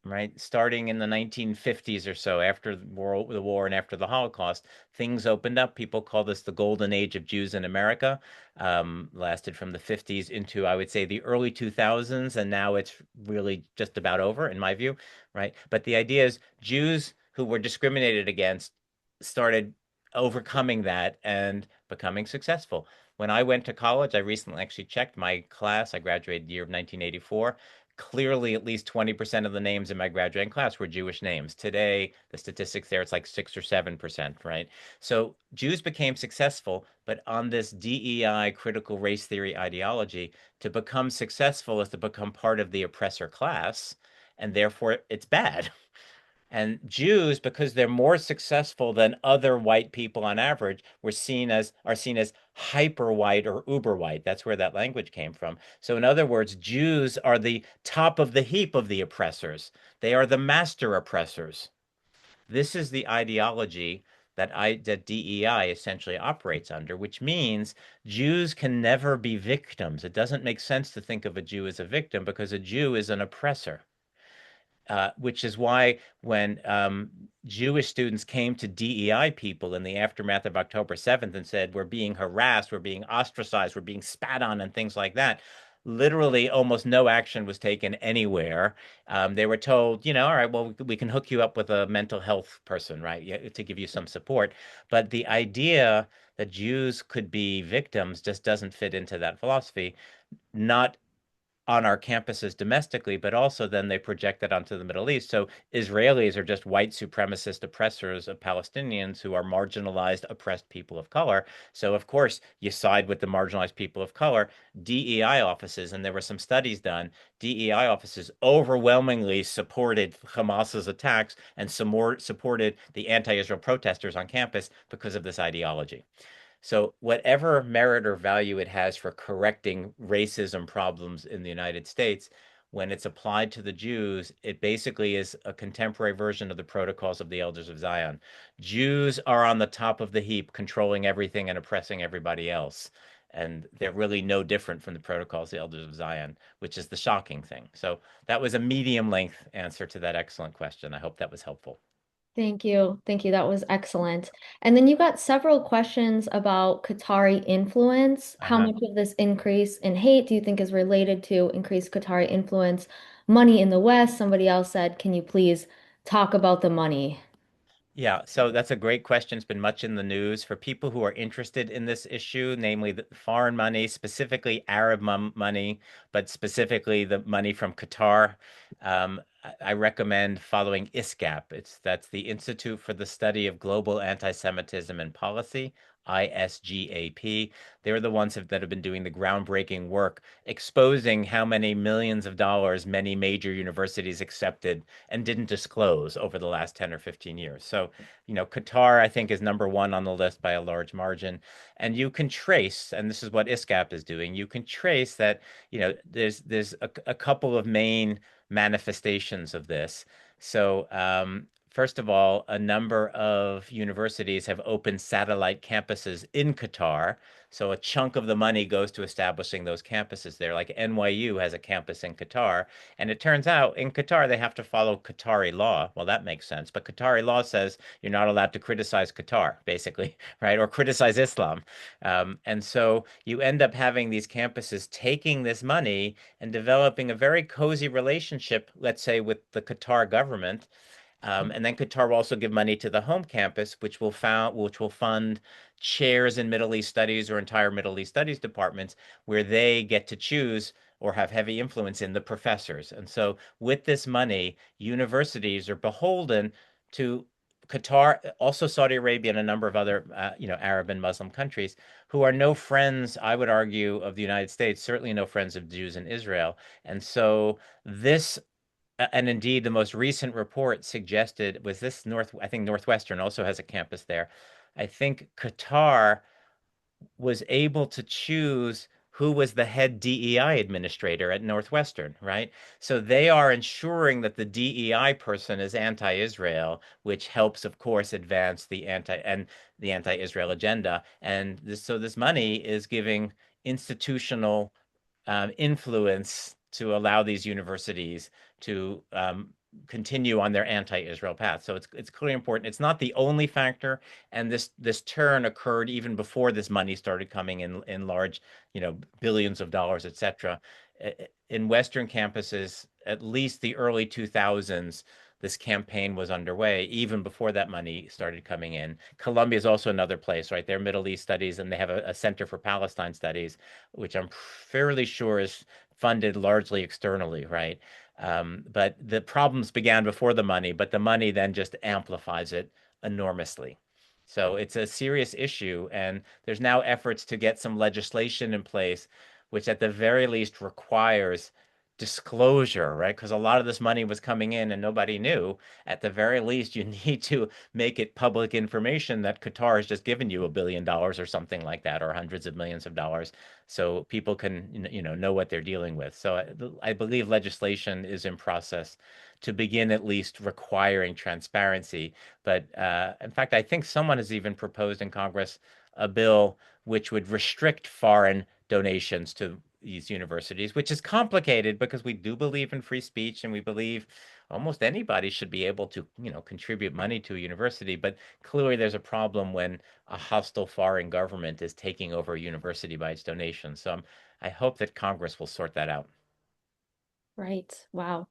right? Starting in the 1950s or so, after the war and after the Holocaust, things opened up. People call this the golden age of Jews in America. Lasted from the 50s into, I would say, the early 2000s, and now it's really just about over, in my view, right? But the idea is Jews who were discriminated against started overcoming that and becoming successful. When I went to college, I recently actually checked my class. I graduated the year of 1984. Clearly at least 20% of the names in my graduating class were Jewish names. Today, the statistics there, it's like 6 or 7%, right? So Jews became successful, but on this DEI critical race theory ideology, to become successful is to become part of the oppressor class, and therefore it's bad. And Jews, because they're more successful than other white people on average, are seen as hyper white or uber white. That's where that language came from. So in other words, Jews are the top of the heap of the oppressors. They are the master oppressors. This is the ideology that DEI essentially operates under, which means Jews can never be victims. It doesn't make sense to think of a Jew as a victim because a Jew is an oppressor. Which is why when Jewish students came to DEI people in the aftermath of October 7th and said, we're being harassed, we're being ostracized, we're being spat on, and things like that, literally almost no action was taken anywhere. They were told, all right, well, we can hook you up with a mental health person, right, to give you some support. But the idea that Jews could be victims just doesn't fit into that philosophy. Not on our campuses domestically, but also then they project that onto the Middle East. So Israelis are just white supremacist oppressors of Palestinians who are marginalized, oppressed people of color. So of course you side with the marginalized people of color. DEI offices, and there were some studies done, DEI offices overwhelmingly supported Hamas's attacks and some more supported the anti-Israel protesters on campus because of this ideology. So, whatever merit or value it has for correcting racism problems in the United States, when it's applied to the Jews, it basically is a contemporary version of the protocols of the Elders of Zion. Jews are on the top of the heap, controlling everything and oppressing everybody else. And they're really no different from the protocols of the Elders of Zion, which is the shocking thing. So, that was a medium length answer to that excellent question. I hope that was helpful. Thank you. Thank you. That was excellent. And then you got several questions about Qatari influence. How Uh-huh. much of this increase in hate do you think is related to increased Qatari influence? Money in the West. Somebody else said, can you please talk about the money? Yeah, so that's a great question. It's been much in the news for people who are interested in this issue, namely the foreign money, specifically Arab money, but specifically the money from Qatar. I recommend following ISGAP. That's the Institute for the Study of Global Anti-Semitism and Policy, ISGAP. They're the ones that have been doing the groundbreaking work, exposing how many millions of dollars many major universities accepted and didn't disclose over the last 10 or 15 years. So, Qatar, I think, is number one on the list by a large margin. And you can trace, and this is what ISGAP is doing, you can trace that, there's a couple of main manifestations of this. So, first of all, a number of universities have opened satellite campuses in Qatar. So a chunk of the money goes to establishing those campuses there. Like NYU has a campus in Qatar. And it turns out in Qatar, they have to follow Qatari law. Well, that makes sense. But Qatari law says you're not allowed to criticize Qatar, basically, right? Or criticize Islam. And so you end up having these campuses taking this money and developing a very cozy relationship, let's say, with the Qatar government. And then Qatar will also give money to the home campus, which will fund chairs in Middle East studies or entire Middle East studies departments, where they get to choose or have heavy influence in the professors. And so, with this money, universities are beholden to Qatar, also Saudi Arabia, and a number of other, Arab and Muslim countries who are no friends, I would argue, of the United States, certainly no friends of Jews in Israel. And so, this and indeed, the most recent report suggested I think Northwestern also has a campus there. I think Qatar was able to choose who was the head DEI administrator at Northwestern, right? So they are ensuring that the DEI person is anti-Israel, which helps, of course, advance the anti-Israel agenda. And so this money is giving institutional influence to allow these universities to continue on their anti-Israel path. So it's clearly important. It's not the only factor, and this turn occurred even before this money started coming in large, billions of dollars, etc. In Western campuses, at least the early 2000s, this campaign was underway even before that money started coming in. Columbia is also another place, right? They're Middle East studies, and they have a Center for Palestine Studies, which I'm fairly sure is funded largely externally, right? But the problems began before the money, but the money then just amplifies it enormously. So it's a serious issue, and there's now efforts to get some legislation in place, which at the very least requires disclosure, right? Because a lot of this money was coming in and nobody knew. At the very least, you need to make it public information that Qatar has just given you $1 billion or something like that, or hundreds of millions of dollars, so people can know what they're dealing with. So I believe legislation is in process to begin at least requiring transparency. But in fact, I think someone has even proposed in Congress a bill which would restrict foreign donations to these universities, which is complicated because we do believe in free speech and we believe almost anybody should be able to, contribute money to a university. But clearly, there's a problem when a hostile foreign government is taking over a university by its donations. So I hope that Congress will sort that out. Right. Wow.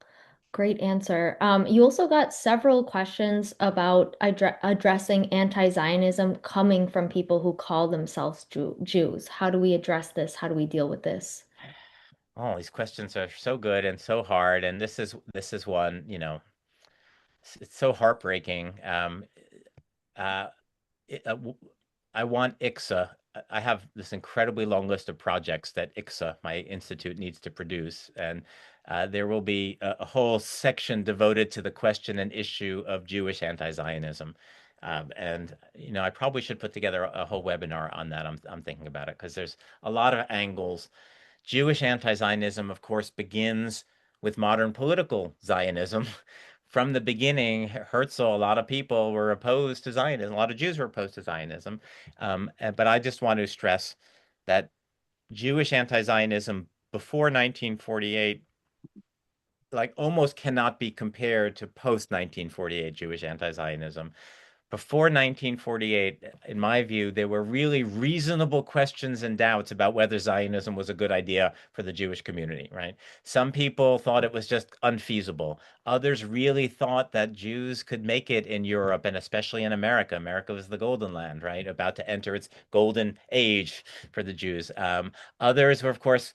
Great answer. You also got several questions about addressing anti-Zionism coming from people who call themselves Jews. How do we address this? How do we deal with this? Oh, these questions are so good and so hard, and this is one, it's so heartbreaking. Uh, it, I want ICSA. I have this incredibly long list of projects that ICSA, my institute, needs to produce, and there will be a whole section devoted to the question and issue of Jewish anti-Zionism. And I probably should put together a whole webinar on that. I'm thinking about it because there's a lot of angles. Jewish anti-Zionism, of course, begins with modern political Zionism. From the beginning, Herzl, a lot of people were opposed to Zionism. A lot of Jews were opposed to Zionism. But I just want to stress that Jewish anti-Zionism before 1948 like almost cannot be compared to post 1948 Jewish anti-Zionism. Before 1948, in my view, there were really reasonable questions and doubts about whether Zionism was a good idea for the Jewish community, right? Some people thought it was just unfeasible. Others really thought that Jews could make it in Europe and especially in America. America was the golden land, right? About to enter its golden age for the Jews. Others were, of course,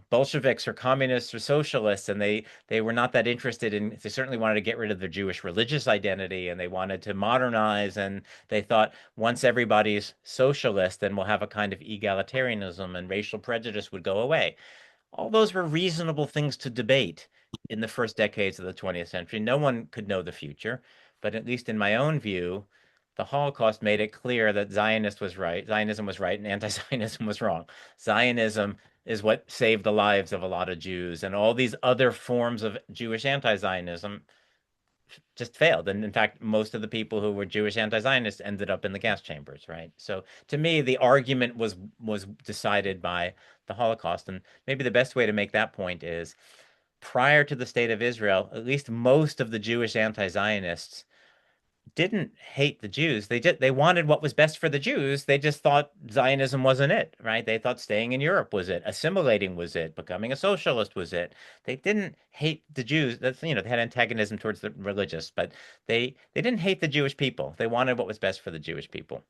Bolsheviks or communists or socialists, and they were not that interested in. They certainly wanted to get rid of their Jewish religious identity, and they wanted to modernize. And they thought once everybody's socialist, then we'll have a kind of egalitarianism, and racial prejudice would go away. All those were reasonable things to debate in the first decades of the 20th century. No one could know the future, but at least in my own view, the Holocaust made it clear that Zionism was right, and anti-Zionism was wrong. Zionism is what saved the lives of a lot of Jews, and all these other forms of Jewish anti-Zionism just failed. And in fact, most of the people who were Jewish anti-Zionists ended up in the gas chambers, right? So to me, the argument was decided by the Holocaust. And maybe the best way to make that point is prior to the state of Israel, at least most of the Jewish anti-Zionists didn't hate the Jews. They wanted what was best for the Jews. They just thought Zionism wasn't it, right? They thought staying in Europe was it, assimilating was it, becoming a socialist was it. They didn't hate the Jews. That's they had antagonism towards the religious, but they didn't hate the Jewish people. They wanted what was best for the Jewish people.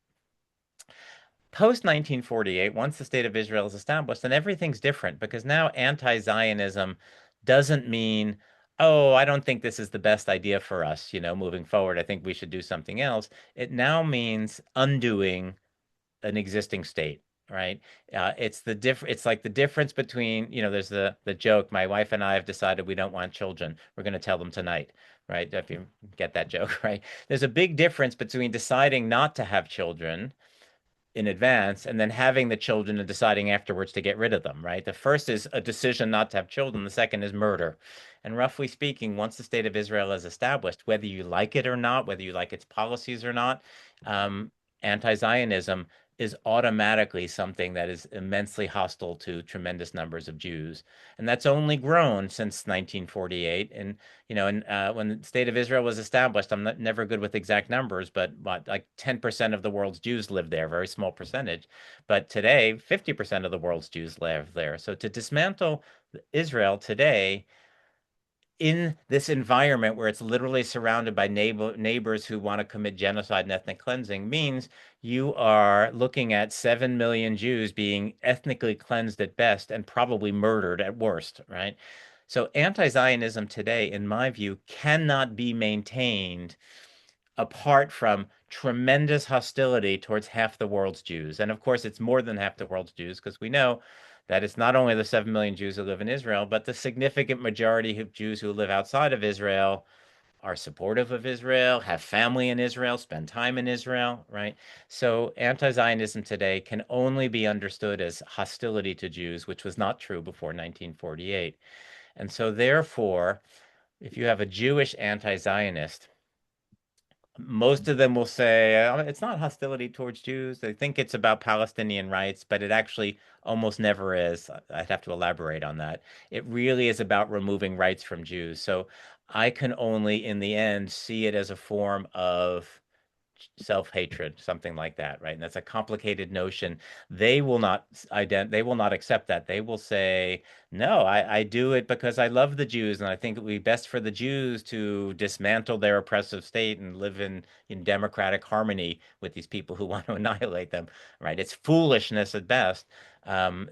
Post 1948, once the state of Israel is established, then everything's different because now anti-Zionism doesn't mean, oh, I don't think this is the best idea for us, moving forward. I think we should do something else. It now means undoing an existing state, right? It's like the difference between, there's the joke, my wife and I have decided we don't want children. We're going to tell them tonight, right? If you get that joke, right? There's a big difference between deciding not to have children in advance and then having the children and deciding afterwards to get rid of them, right? The first is a decision not to have children. The second is murder. And roughly speaking, once the state of Israel is established, whether you like it or not, whether you like its policies or not, um, anti-Zionism is automatically something that is immensely hostile to tremendous numbers of Jews. And that's only grown since 1948. And when the state of Israel was established, I'm never good with exact numbers, but like 10% of the world's Jews live there, very small percentage. But today, 50% of the world's Jews live there. So to dismantle Israel today in this environment where it's literally surrounded by neighbors who want to commit genocide and ethnic cleansing means you are looking at 7 million Jews being ethnically cleansed at best and probably murdered at worst, right? So anti-Zionism today, in my view, cannot be maintained apart from tremendous hostility towards half the world's Jews. And of course, it's more than half the world's Jews because we know that it's not only the 7 million Jews who live in Israel, but the significant majority of Jews who live outside of Israel are supportive of Israel, have family in Israel, spend time in Israel, right? So anti Zionism today can only be understood as hostility to Jews, which was not true before 1948. And so, therefore, if you have a Jewish anti Zionist, most of them will say it's not hostility towards Jews. They think it's about Palestinian rights, but it actually almost never is. I'd have to elaborate on that. It really is about removing rights from Jews. So I can only, in the end, see it as a form of self-hatred, something like that, right? And that's a complicated notion. They will not accept that. They will say, no, I do it because I love the Jews and I think it would be best for the Jews to dismantle their oppressive state and live in democratic harmony with these people who want to annihilate them, right? It's foolishness at best.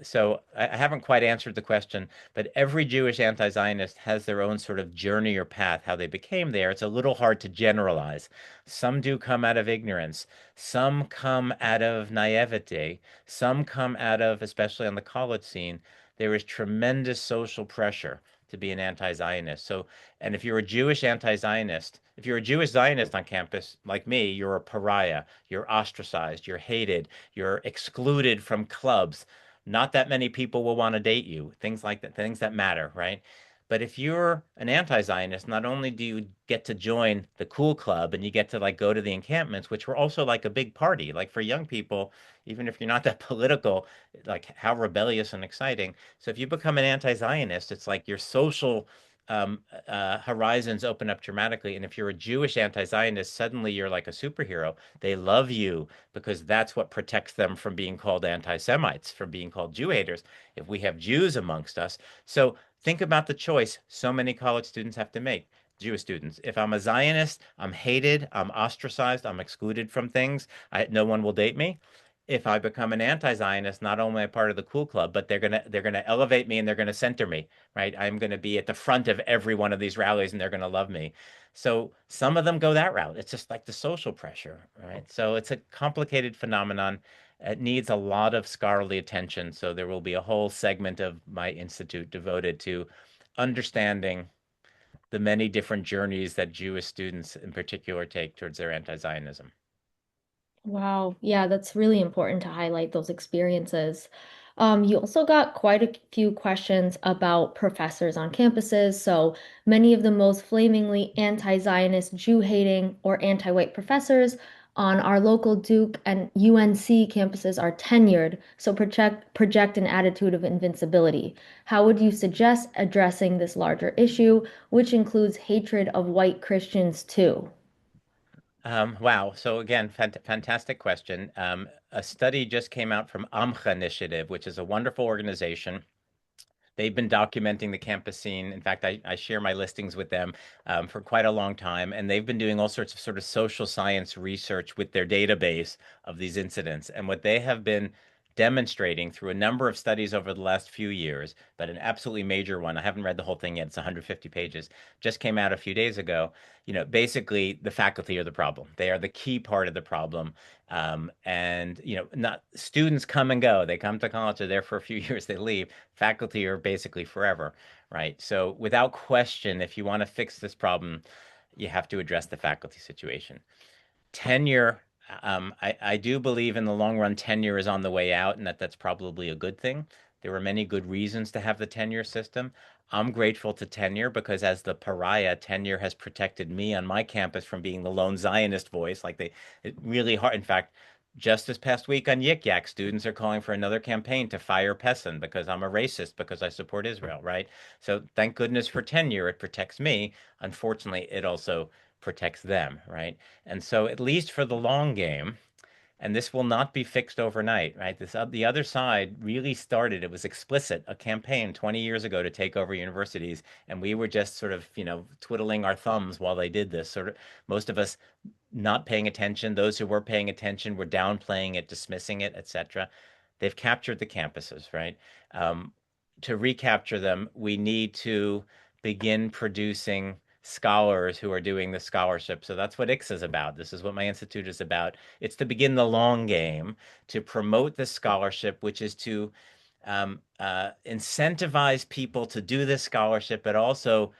So I haven't quite answered the question, but every Jewish anti-Zionist has their own sort of journey or path, how they became there. It's a little hard to generalize. Some do come out of ignorance. Some come out of naivete. Some come out of, especially on the college scene, there is tremendous social pressure to be an anti-Zionist. So, and if you're a Jewish anti-Zionist, if you're a Jewish Zionist on campus like me, you're a pariah. You're ostracized. You're hated. You're excluded from clubs. Not that many people will want to date you. Things like that, things that matter, right? But if you're an anti-Zionist, not only do you get to join the cool club and you get to like go to the encampments, which were also like a big party, like for young people, even if you're not that political, like how rebellious and exciting. So if you become an anti-Zionist, it's like your social horizons open up dramatically. And if you're a Jewish anti-Zionist, suddenly you're like a superhero. They love you because that's what protects them from being called anti-Semites, from being called Jew haters. If we have Jews amongst us, so think about the choice so many college students have to make. Jewish students. If I'm a Zionist, I'm hated, I'm ostracized, I'm excluded from things. No one will date me. If I become an anti-Zionist, not only am I part of the cool club, but they're gonna elevate me and they're gonna center me, right? I'm gonna be at the front of every one of these rallies and they're gonna love me. So some of them go that route. It's just like the social pressure, right? So it's a complicated phenomenon. It needs a lot of scholarly attention. So there will be a whole segment of my institute devoted to understanding the many different journeys that Jewish students in particular take towards their anti-Zionism. Wow. Yeah, that's really important to highlight those experiences. You also got quite a few questions about professors on campuses. So many of the most flamingly anti-Zionist, Jew-hating, or anti-white professors on our local Duke and UNC campuses are tenured, so project an attitude of invincibility. How would you suggest addressing this larger issue, which includes hatred of white Christians too? Wow. So again, fantastic question. A study just came out from Amcha Initiative, which is a wonderful organization. They've been documenting the campus scene. In fact, I share my listings with them for quite a long time, and they've been doing all sorts of sort of social science research with their database of these incidents. And what they have been demonstrating through a number of studies over the last few years, but an absolutely major one, I haven't read the whole thing yet, it's 150 pages, just came out a few days ago. Basically the faculty are the problem. They are the key part of the problem. And not students come and go. They come to college, they're there for a few years, they leave. Faculty are basically forever, right? So without question, if you want to fix this problem, you have to address the faculty situation. Tenure I do believe in the long run tenure is on the way out, and that's probably a good thing. There were many good reasons to have the tenure system. I'm grateful to tenure because as the pariah, tenure has protected me on my campus from being the lone Zionist voice. It really hard. In fact, just this past week on Yik Yak, students are calling for another campaign to fire Pessin because I'm a racist because I support Israel, right? So thank goodness for tenure. It protects me. Unfortunately, it also protects them, right? And so, at least for the long game, and this will not be fixed overnight, right? The other side really started, it was explicit, a campaign 20 years ago to take over universities, and we were just sort of, twiddling our thumbs while they did this. Sort of, most of us not paying attention. Those who were paying attention were downplaying it, dismissing it, etc. They've captured the campuses, right? Um, to recapture them, we need to begin producing scholars who are doing the scholarship. So that's what ICSA is about. This is what my institute is about. It's to begin the long game, to promote the scholarship, which is to incentivize people to do this scholarship, but also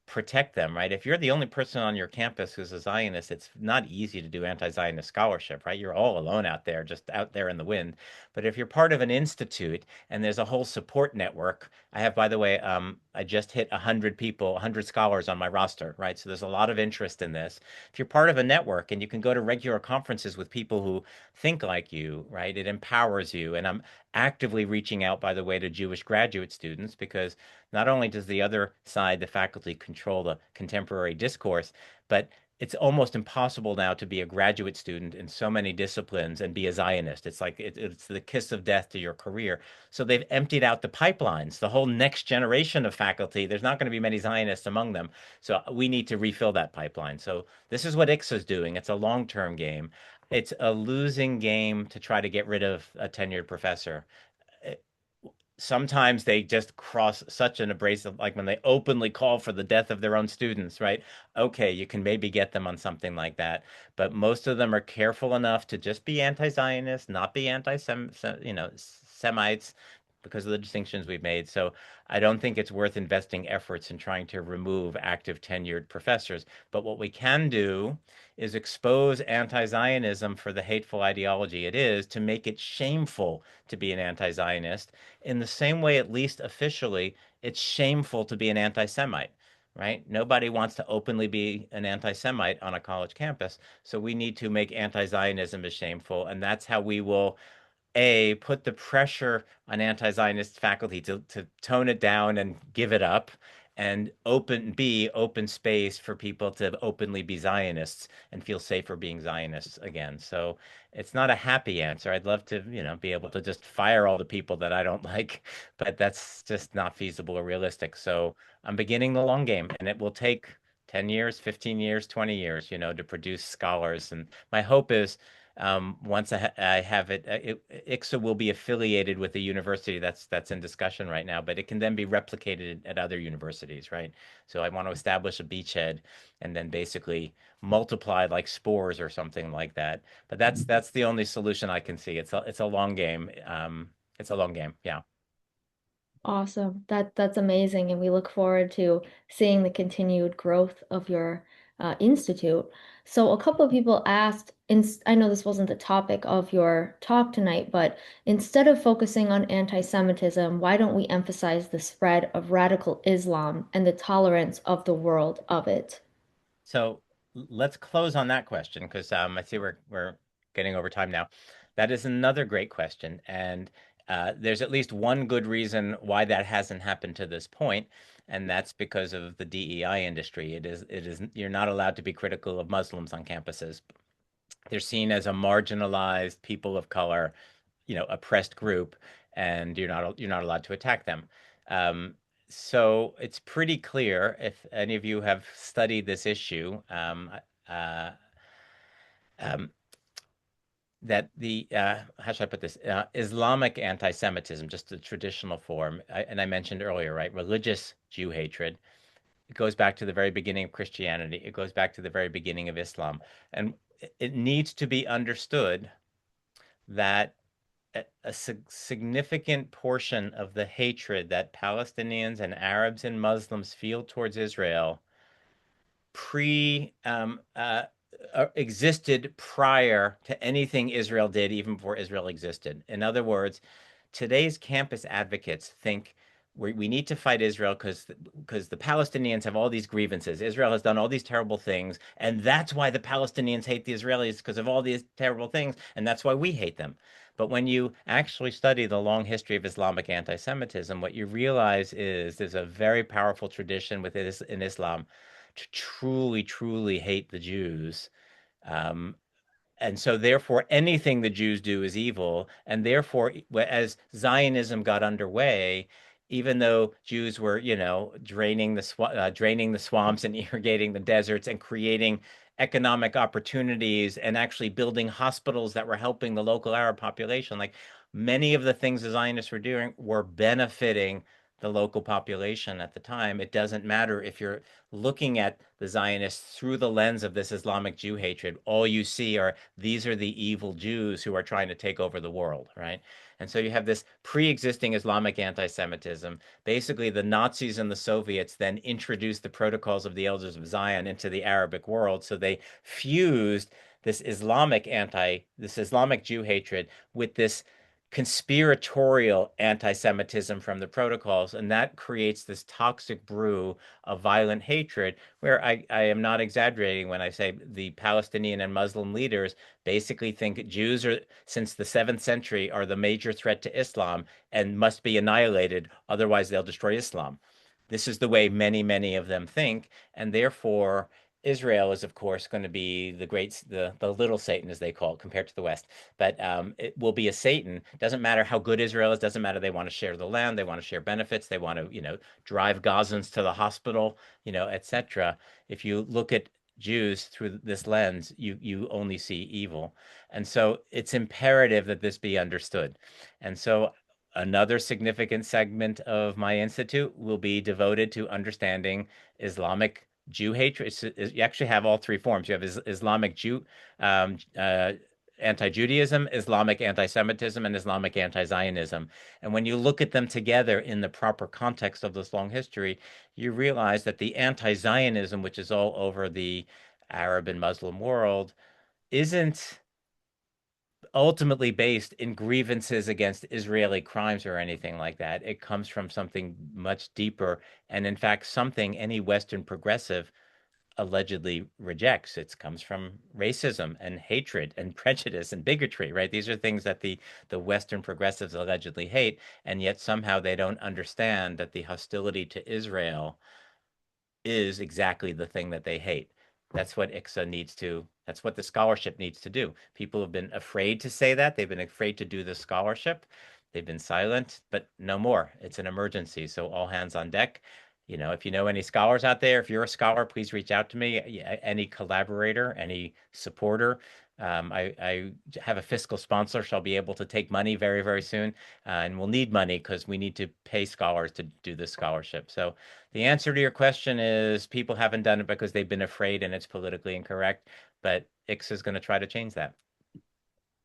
protect them, right? If you're the only person on your campus who's a Zionist, it's not easy to do anti-Zionist scholarship, right? You're all alone out there, just out there in the wind. But if you're part of an institute and there's a whole support network, I have, by the way, I just hit 100 people, 100 scholars on my roster, right? So there's a lot of interest in this. If you're part of a network and you can go to regular conferences with people who think like you, right? It empowers you. And I'm actively reaching out, by the way, to Jewish graduate students because not only does the other side, the faculty, control the contemporary discourse, but it's almost impossible now to be a graduate student in so many disciplines and be a Zionist. It's like it's the kiss of death to your career. So they've emptied out the pipelines, the whole next generation of faculty. There's not going to be many Zionists among them. So we need to refill that pipeline. So this is what ICSA is doing. It's a long-term game. It's a losing game to try to get rid of a tenured professor. Sometimes they just cross such an abrasive, like when they openly call for the death of their own students, right? Okay, you can maybe get them on something like that, but most of them are careful enough to just be anti-Zionist, not be Semites, because of the distinctions we've made. So I don't think it's worth investing efforts in trying to remove active tenured professors. But what we can do is expose anti-Zionism for the hateful ideology it is, to make it shameful to be an anti-Zionist in the same way, at least officially, it's shameful to be an anti-Semite, right? Nobody wants to openly be an anti-Semite on a college campus. So we need to make anti-Zionism as shameful. And that's how we will put the pressure on anti-Zionist faculty to tone it down and give it up, and open space for people to openly be Zionists and feel safer being Zionists again. So it's not a happy answer. I'd love to, be able to just fire all the people that I don't like, but that's just not feasible or realistic. So I'm beginning the long game, and it will take 10 years, 15 years, 20 years, to produce scholars. And my hope is once I have ICSA will be affiliated with a university that's in discussion right now, but it can then be replicated at other universities, right? So I want to establish a beachhead and then basically multiply like spores or something like that. But that's the only solution I can see. It's a long game. It's a long game. Yeah. Awesome. That's amazing, and we look forward to seeing the continued growth of your institute. So a couple of people asked, I know this wasn't the topic of your talk tonight, but instead of focusing on anti-Semitism, why don't we emphasize the spread of radical Islam and the tolerance of the world of it? So let's close on that question because I see we're getting over time now. That is another great question, and there's at least one good reason why that hasn't happened to this point, and that's because of the DEI industry. It is you're not allowed to be critical of Muslims on campuses. They're seen as a marginalized people of color, oppressed group, and you're not allowed to attack them. Um, so it's pretty clear if any of you have studied this issue, uh, um, that the how should I put this? Islamic anti-Semitism, just the traditional form, and I mentioned earlier, right? Religious Jew hatred. It goes back to the very beginning of Christianity. It goes back to the very beginning of Islam, and it needs to be understood that a significant portion of the hatred that Palestinians and Arabs and Muslims feel towards Israel pre existed prior to anything Israel did, even before Israel existed. In other words, today's campus advocates think we need to fight Israel because the Palestinians have all these grievances. Israel has done all these terrible things, and that's why the Palestinians hate the Israelis because of all these terrible things, and that's why we hate them. But when you actually study the long history of Islamic anti-Semitism, what you realize is there's a very powerful tradition in Islam to truly, truly hate the Jews. Um, and so therefore anything the Jews do is evil, and therefore as Zionism got underway, even though Jews were, draining the swamps and irrigating the deserts and creating economic opportunities and actually building hospitals that were helping the local Arab population, like many of the things the Zionists were doing were benefiting the local population at the time. It doesn't matter if you're looking at the Zionists through the lens of this Islamic Jew hatred. All you see are these are the evil Jews who are trying to take over the world, right? And so you have this pre-existing Islamic anti-Semitism. Basically, the Nazis and the Soviets then introduced the protocols of the Elders of Zion into the Arabic world. So they fused this Islamic Jew hatred with this conspiratorial anti-Semitism from the protocols, and that creates this toxic brew of violent hatred where I am not exaggerating when I say the Palestinian and Muslim leaders basically think Jews are, since the 7th century, are the major threat to Islam and must be annihilated, otherwise they'll destroy Islam. This is the way many, many of them think, and therefore Israel is, of course, going to be the little Satan, as they call it, compared to the West. But it will be a Satan. Doesn't matter how good Israel is. Doesn't matter. They want to share the land. They want to share benefits. They want to, drive Gazans to the hospital, etc. If you look at Jews through this lens, you only see evil, and so it's imperative that this be understood. And so another significant segment of my institute will be devoted to understanding Islamic Jew hatred. You actually have all three forms. You have Islamic Jew, um, uh, anti-Judaism, Islamic anti-Semitism, and Islamic anti-Zionism. And when you look at them together in the proper context of this long history, you realize that the anti-Zionism, which is all over the Arab and Muslim world, isn't ultimately based in grievances against Israeli crimes or anything like that. It comes from something much deeper, and in fact, something any Western progressive allegedly rejects. It comes from racism and hatred and prejudice and bigotry, right? These are things that the Western progressives allegedly hate, and yet somehow they don't understand that the hostility to Israel is exactly the thing that they hate. That's what ICSA needs to, that's what the scholarship needs to do. People have been afraid to say that. They've been afraid to do the scholarship. They've been silent, but no more. It's an emergency. So all hands on deck. If you know any scholars out there, if you're a scholar, please reach out to me. Any collaborator, any supporter. I have a fiscal sponsor, so I'll be able to take money very, very soon. And we'll need money because we need to pay scholars to do this scholarship. So the answer to your question is people haven't done it because they've been afraid and it's politically incorrect, but ICS is going to try to change that.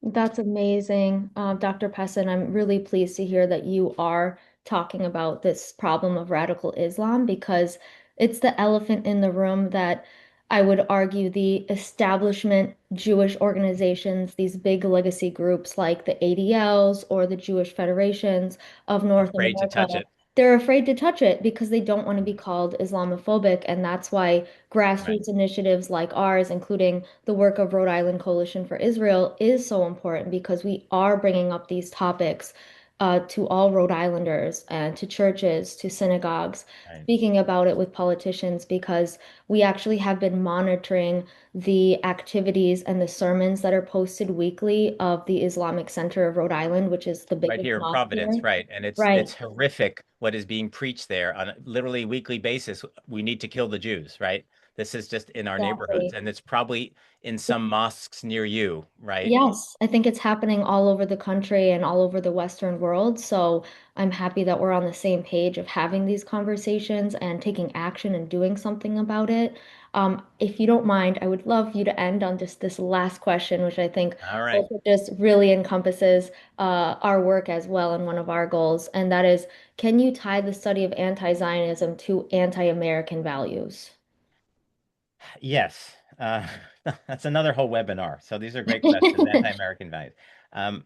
That's amazing, Dr. Pessin. I'm really pleased to hear that you are talking about this problem of radical Islam because it's the elephant in the room that I would argue the establishment Jewish organizations, these big legacy groups like the ADLs or the Jewish Federations of North Afraid to America, touch it. they're afraid to touch it because they don't want to be called Islamophobic. And that's why Right. grassroots initiatives like ours, including the work of Rhode Island Coalition for Israel, is so important because we are bringing up these topics to all Rhode Islanders and to churches, to synagogues, Right. speaking about it with politicians because we actually have been monitoring the activities and the sermons that are posted weekly of the Islamic Center of Rhode Island, which is the Right biggest here in mosque Providence, here. right. And it's Right, it's horrific what is being preached there on a literally weekly basis. We need to kill the Jews, right? This is just in our neighborhoods, exactly. and it's probably in some mosques near you, right? Yes, I think it's happening all over the country and all over the Western world. So I'm happy that we're on the same page of having these conversations and taking action and doing something about it. If you don't mind, I would love you to end on just this last question, which I think All right. also just really encompasses our work as well and one of our goals. And that is, can you tie the study of anti-Zionism to anti-American values? Yes. Uh, that's another whole webinar. So these are great questions. Anti-American values. Um,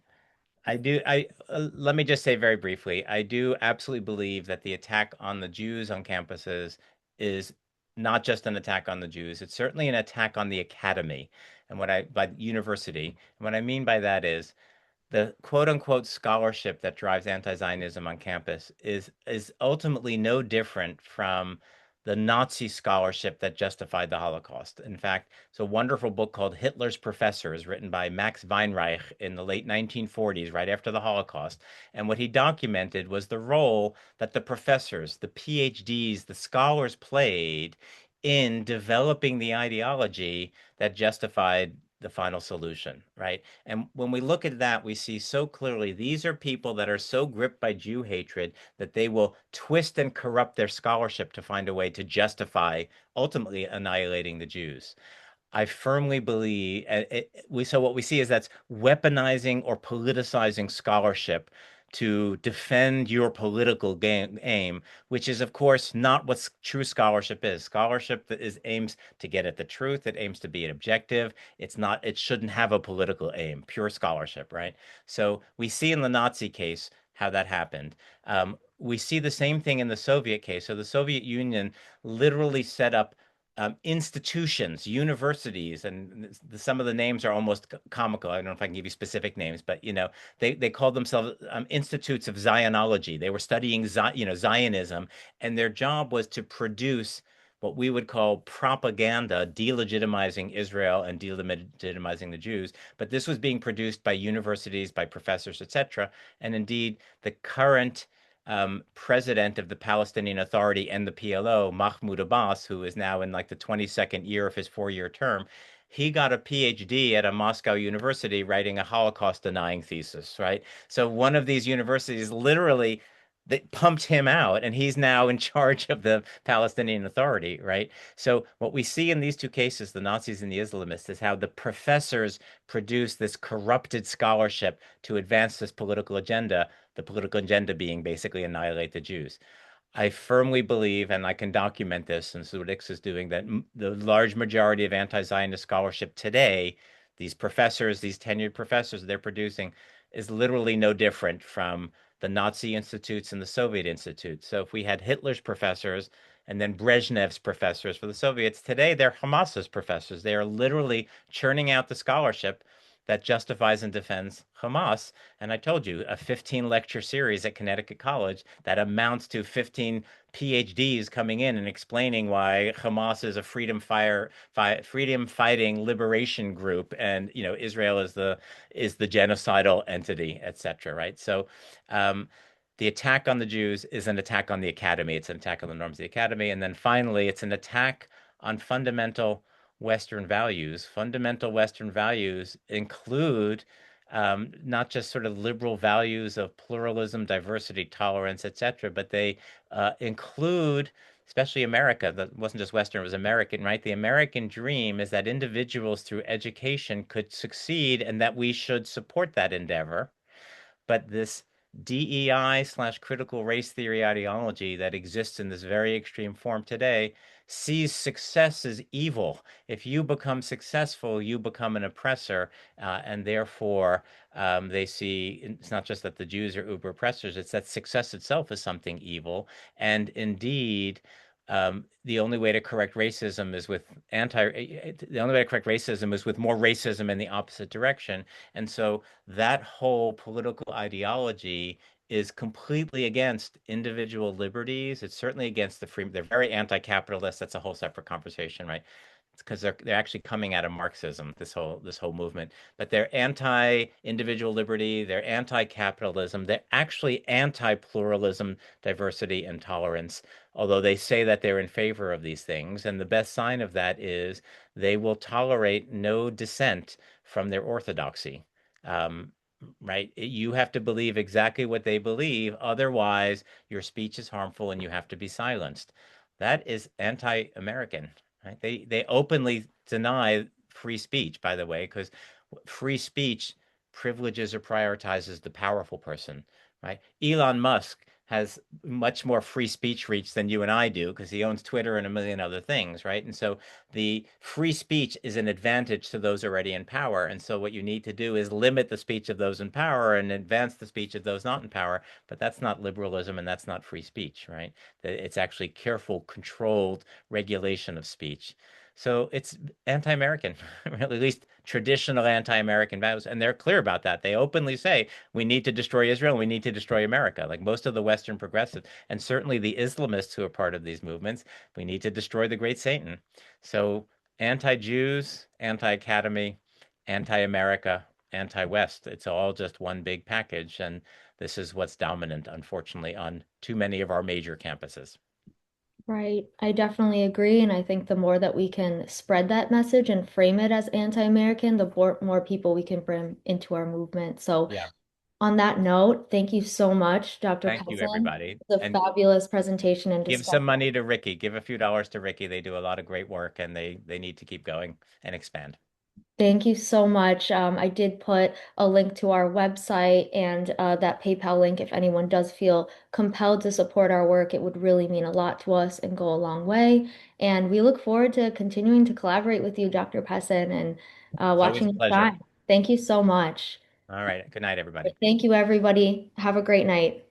let me just say very briefly, I do absolutely believe that the attack on the Jews on campuses is not just an attack on the Jews. It's certainly an attack on the academy and by university. And what I mean by that is the quote unquote scholarship that drives anti-Zionism on campus is ultimately no different from the Nazi scholarship that justified the Holocaust. In fact, it's a wonderful book called Hitler's Professors, written by Max Weinreich in the late 1940s, right after the Holocaust. And what he documented was the role that the professors, the PhDs, the scholars played in developing the ideology that justified the final solution, right? And when we look at that, we see so clearly these are people that are so gripped by Jew hatred that they will twist and corrupt their scholarship to find a way to justify ultimately annihilating the Jews. I firmly believe so what we see is that's weaponizing or politicizing scholarship to defend your political aim, which is of course not what true scholarship is. Scholarship that is aims to get at the truth, it aims to be an objective. It shouldn't have a political aim, pure scholarship, right? So we see in the Nazi case how that happened. We see the same thing in the Soviet case. So the Soviet Union literally set up institutions, universities, and some of the names are almost comical. I don't know if I can give you specific names, but they called themselves institutes of Zionology. They were studying Zionism, and their job was to produce what we would call propaganda, delegitimizing Israel and delegitimizing the Jews. But this was being produced by universities, by professors, etc. And indeed, the current president of the Palestinian Authority and the PLO, Mahmoud Abbas, who is now in like the 22nd year of his 4-year term, he got a PhD at a Moscow university writing a Holocaust denying thesis, right? So one of these universities literally they pumped him out and he's now in charge of the Palestinian Authority, right? So what we see in these two cases, the Nazis and the Islamists, is how the professors produce this corrupted scholarship to advance this political agenda, the political agenda being basically annihilate the Jews. I firmly believe, and I can document this, and this is what Ix is doing, that the large majority of anti-Zionist scholarship today, these professors, these tenured professors they're producing, is literally no different from the Nazi institutes and the Soviet institutes. So if we had Hitler's professors and then Brezhnev's professors for the Soviets, today they're Hamas's professors. They are literally churning out the scholarship that justifies and defends Hamas. And I told you, a 15 lecture series at Connecticut College that amounts to 15 PhDs coming in and explaining why Hamas is a freedom fighting liberation group, and Israel is the genocidal entity, etc. Right? So, the attack on the Jews is an attack on the academy. It's an attack on the norms of the academy, and then finally, it's an attack on fundamental Western values. Fundamental Western values include not just sort of liberal values of pluralism, diversity, tolerance, etc., but they include, especially America, that wasn't just Western, it was American, right? The American dream is that individuals through education could succeed and that we should support that endeavor. But this DEI / critical race theory ideology that exists in this very extreme form today sees success as evil. If you become successful, you become an oppressor, and therefore they see it's not just that the Jews are uber oppressors; it's that success itself is something evil. And indeed, the only way to correct racism is with the only way to correct racism is with more racism in the opposite direction. And so that whole political ideology is completely against individual liberties. It's certainly against the free. They're very anti-capitalist. That's a whole separate conversation, right? It's because they're actually coming out of Marxism, this whole movement. But they're anti-individual liberty. They're anti-capitalism. They're actually anti-pluralism, diversity, and tolerance. Although they say that they're in favor of these things, and the best sign of that is they will tolerate no dissent from their orthodoxy. Um, right? You have to believe exactly what they believe. Otherwise, your speech is harmful and you have to be silenced. That is anti-American, right? They openly deny free speech, by the way, because free speech privileges or prioritizes the powerful person, right? Elon Musk has much more free speech reach than you and I do because he owns Twitter and a million other things, right? And so the free speech is an advantage to those already in power. And so what you need to do is limit the speech of those in power and advance the speech of those not in power. But that's not liberalism and that's not free speech, right? It's actually careful, controlled regulation of speech. So it's anti-American, at least traditional anti-American values, and they're clear about that. They openly say we need to destroy Israel, we need to destroy America. Like most of the Western progressives, and certainly the Islamists who are part of these movements, we need to destroy the great Satan. So anti-Jews, anti-Academy, anti-America, anti-West, it's all just one big package, and this is what's dominant, unfortunately, on too many of our major campuses. Right. I definitely agree. And I think the more that we can spread that message and frame it as anti-American, the more people we can bring into our movement. So, Yeah. on that note, thank you so much, Dr. Thank you, Pessin. everybody. The And fabulous presentation and give some discussion. money to RICI. Give a few dollars to RICI. They do a lot of great work and they need to keep going and expand. Thank you so much. I did put a link to our website and that PayPal link. If anyone does feel compelled to support our work, it would really mean a lot to us and go a long way. And we look forward to continuing to collaborate with you, Dr. Pessin, and It's always watching a you pleasure. shine. Thank you so much. All right. Good night, everybody. Thank you, everybody. Have a great night.